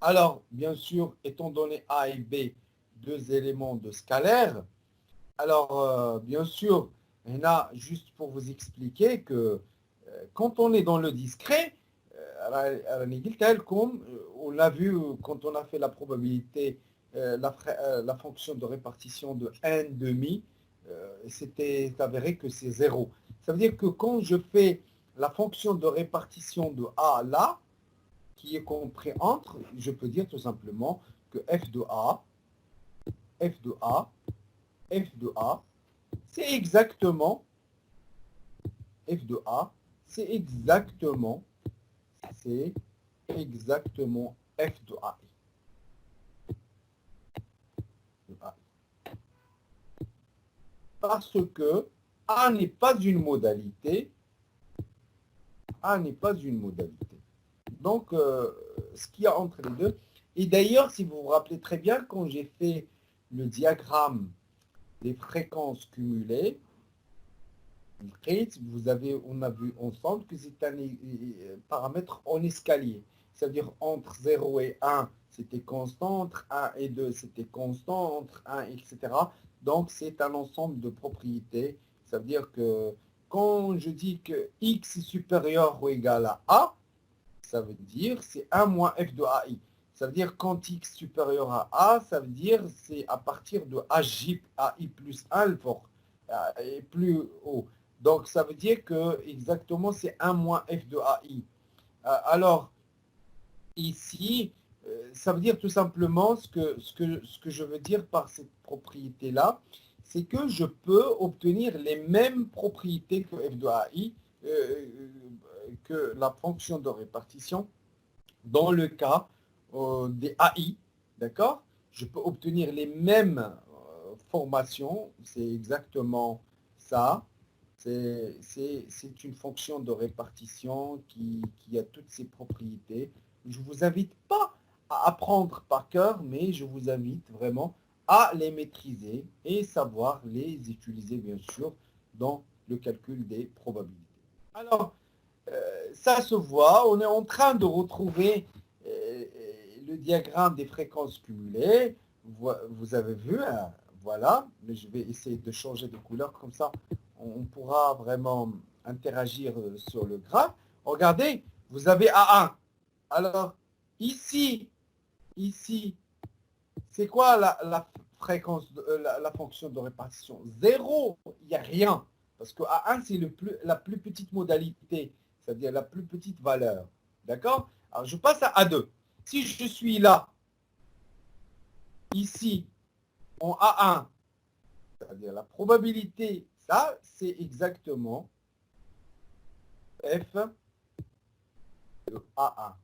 Alors, bien sûr, étant donné A et B, deux éléments de scalaire, alors, bien sûr, là, juste pour vous expliquer que quand on est dans le discret, on l'a vu quand on a fait la probabilité, la fonction de répartition de n demi, c'était avéré que c'est 0. Ça veut dire que quand je fais la fonction de répartition de A là, qui est compris entre, je peux dire tout simplement que f de A, c'est exactement f de A, c'est exactement f de A. Parce que A n'est pas une modalité. Donc, ce qu'il y a entre les deux. Et d'ailleurs, si vous vous rappelez très bien, quand j'ai fait le diagramme des fréquences cumulées, on a vu ensemble que c'est un paramètre en escalier. C'est-à-dire entre 0 et 1, c'était constant, entre 1 et 2, c'était constant, entre 1, etc. Donc, c'est un ensemble de propriétés. Ça veut dire que quand je dis que x est supérieur ou égal à a, ça veut dire c'est 1 moins f de ai. Ça veut dire quand x supérieur à a, ça veut dire c'est à partir de aj plus 1 le fort, et plus haut. Donc, ça veut dire que exactement c'est 1 moins f de ai. Alors, ici, ça veut dire tout simplement ce que je veux dire par cette propriété-là, c'est que je peux obtenir les mêmes propriétés que f de ai, que la fonction de répartition, dans le cas des AI, d'accord? Je peux obtenir les mêmes formations, c'est exactement ça. C'est une fonction de répartition qui a toutes ses propriétés. Je ne vous invite pas à apprendre par cœur, mais je vous invite vraiment à les maîtriser et savoir les utiliser, bien sûr, dans le calcul des probabilités. Alors, ça se voit, on est en train de retrouver le diagramme des fréquences cumulées. Vous avez vu, hein, voilà, mais je vais essayer de changer de couleur, comme ça on pourra vraiment interagir sur le graphe. Regardez, vous avez A1. Alors, ici, c'est quoi la fréquence, la fonction de répartition? 0, il n'y a rien. Parce que A1, c'est la plus petite modalité, c'est-à-dire la plus petite valeur. D'accord? Alors, je passe à A2. Si je suis là, ici, en A1, c'est-à-dire la probabilité, ça, c'est exactement F de A1.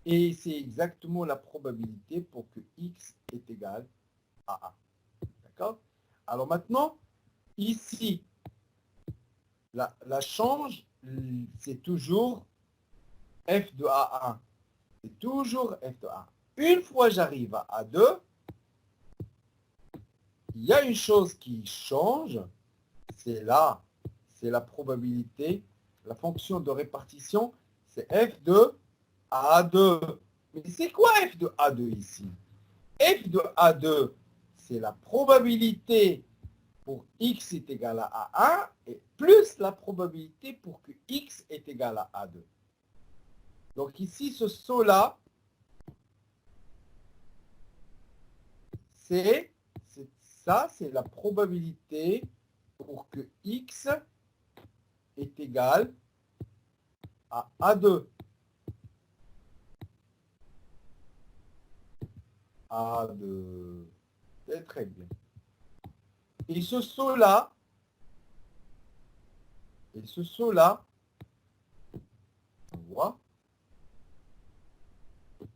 Et c'est exactement la probabilité pour que X est égal à A. D'accord? Alors maintenant, ici, la change, c'est toujours F de A1. C'est toujours F de A1. Une fois j'arrive à A2, il y a une chose qui change, c'est là, c'est la probabilité, la fonction de répartition, c'est F de A2. Mais c'est quoi F de A2 ici? F de A2, c'est la probabilité pour x est égal à A1 et plus la probabilité pour que x est égal à A2. Donc ici, ce saut-là, c'est la probabilité pour que x est égal à A2. A2. C'est très bien. Et ce saut-là, on voit,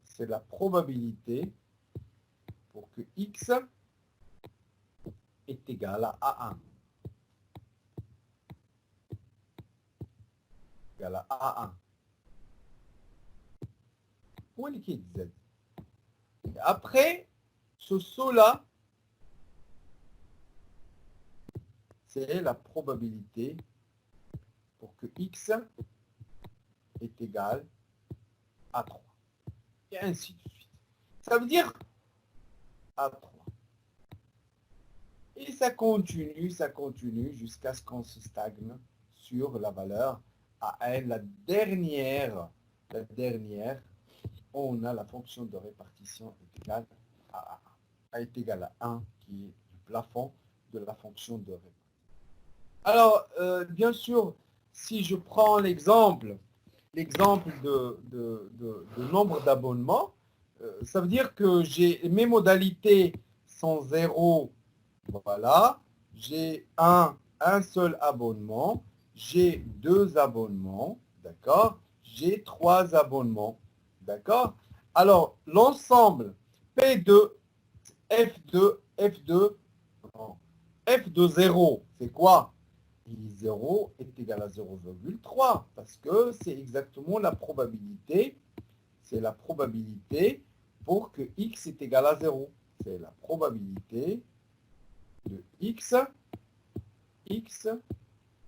c'est la probabilité pour que x est égal à A1. Égal à A1. Où est l'équipe Z? Et après, ce saut-là, c'est la probabilité pour que x est égal à 3. Et ainsi de suite. Ça veut dire à 3. Et ça continue jusqu'à ce qu'on se stagne sur la valeur AN. La dernière, on a la fonction de répartition est égale à A est égal à 1, qui est du plafond de la fonction de répartition. Alors, bien sûr, si je prends l'exemple de nombre d'abonnements, ça veut dire que mes modalités sont 0, voilà, j'ai un seul abonnement, j'ai 2 abonnements, d'accord, j'ai 3 abonnements, d'accord. Alors, l'ensemble P2, F de 0, c'est quoi? 0 est égal à 0,3 parce que c'est exactement la probabilité, c'est la probabilité pour que x est égal à 0. C'est la probabilité de x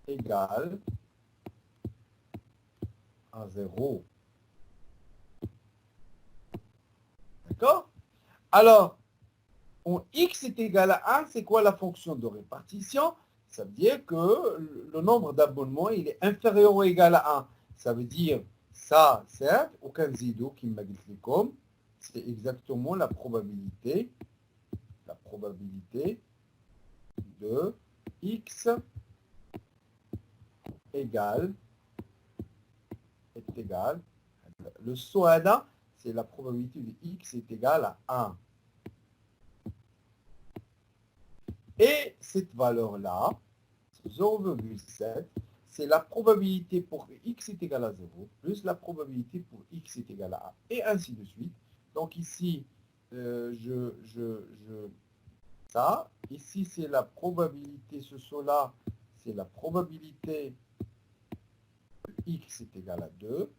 égale à 0. D'accord? Alors, x est égal à 1, c'est quoi la fonction de répartition? Ça veut dire que le nombre d'abonnements, il est inférieur ou égal à 1. Ça veut dire, ça, certes, aucun zido qui m'a dit comme, c'est exactement la probabilité de x égale, est égal, le soada, c'est la probabilité de x est égal à 1. Et cette valeur-là, 0,7, c'est la probabilité pour x est égal à 0, plus la probabilité pour x est égal à 1, et ainsi de suite. Donc ici, ça, ici c'est la probabilité, ce saut-là, c'est la probabilité que x est égal à 2,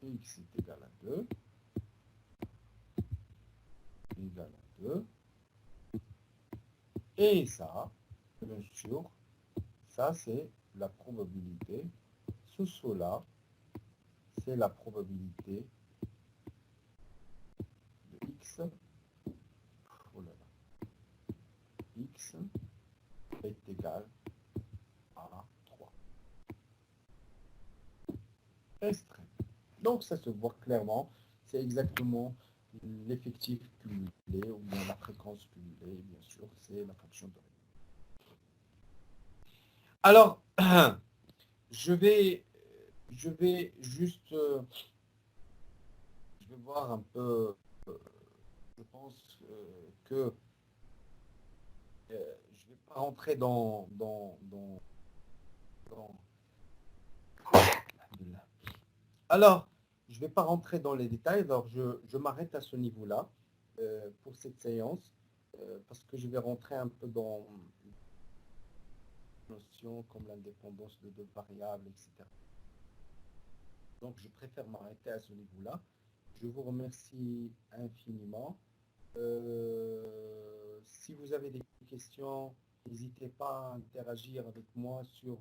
x est égal à 2, égal à 2, et ça, bien sûr, ça c'est la probabilité, ce saut-là, c'est la probabilité de x, oh là là, x est égal à 3. Extrême. Donc ça se voit clairement, c'est exactement l'effectif cumulé ou bien la fréquence cumulée, bien sûr, c'est la fonction de répartition. Alors, je vais juste, je vais voir un peu, je pense que je ne vais pas rentrer alors, je ne vais pas rentrer dans les détails, alors je m'arrête à ce niveau-là pour cette séance, parce que je vais rentrer un peu dans des notions comme l'indépendance de deux variables, etc. Donc, je préfère m'arrêter à ce niveau-là. Je vous remercie infiniment. Si vous avez des questions, n'hésitez pas à interagir avec moi sur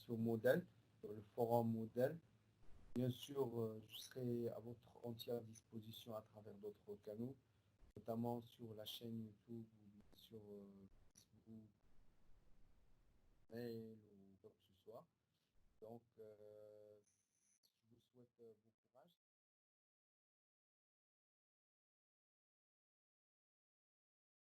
Model, sur le forum Model. Bien sûr, je serai à votre entière disposition à travers d'autres canaux, notamment sur la chaîne YouTube ou sur Facebook, mail ou quoi que ce soit. Donc, je vous souhaite bon courage.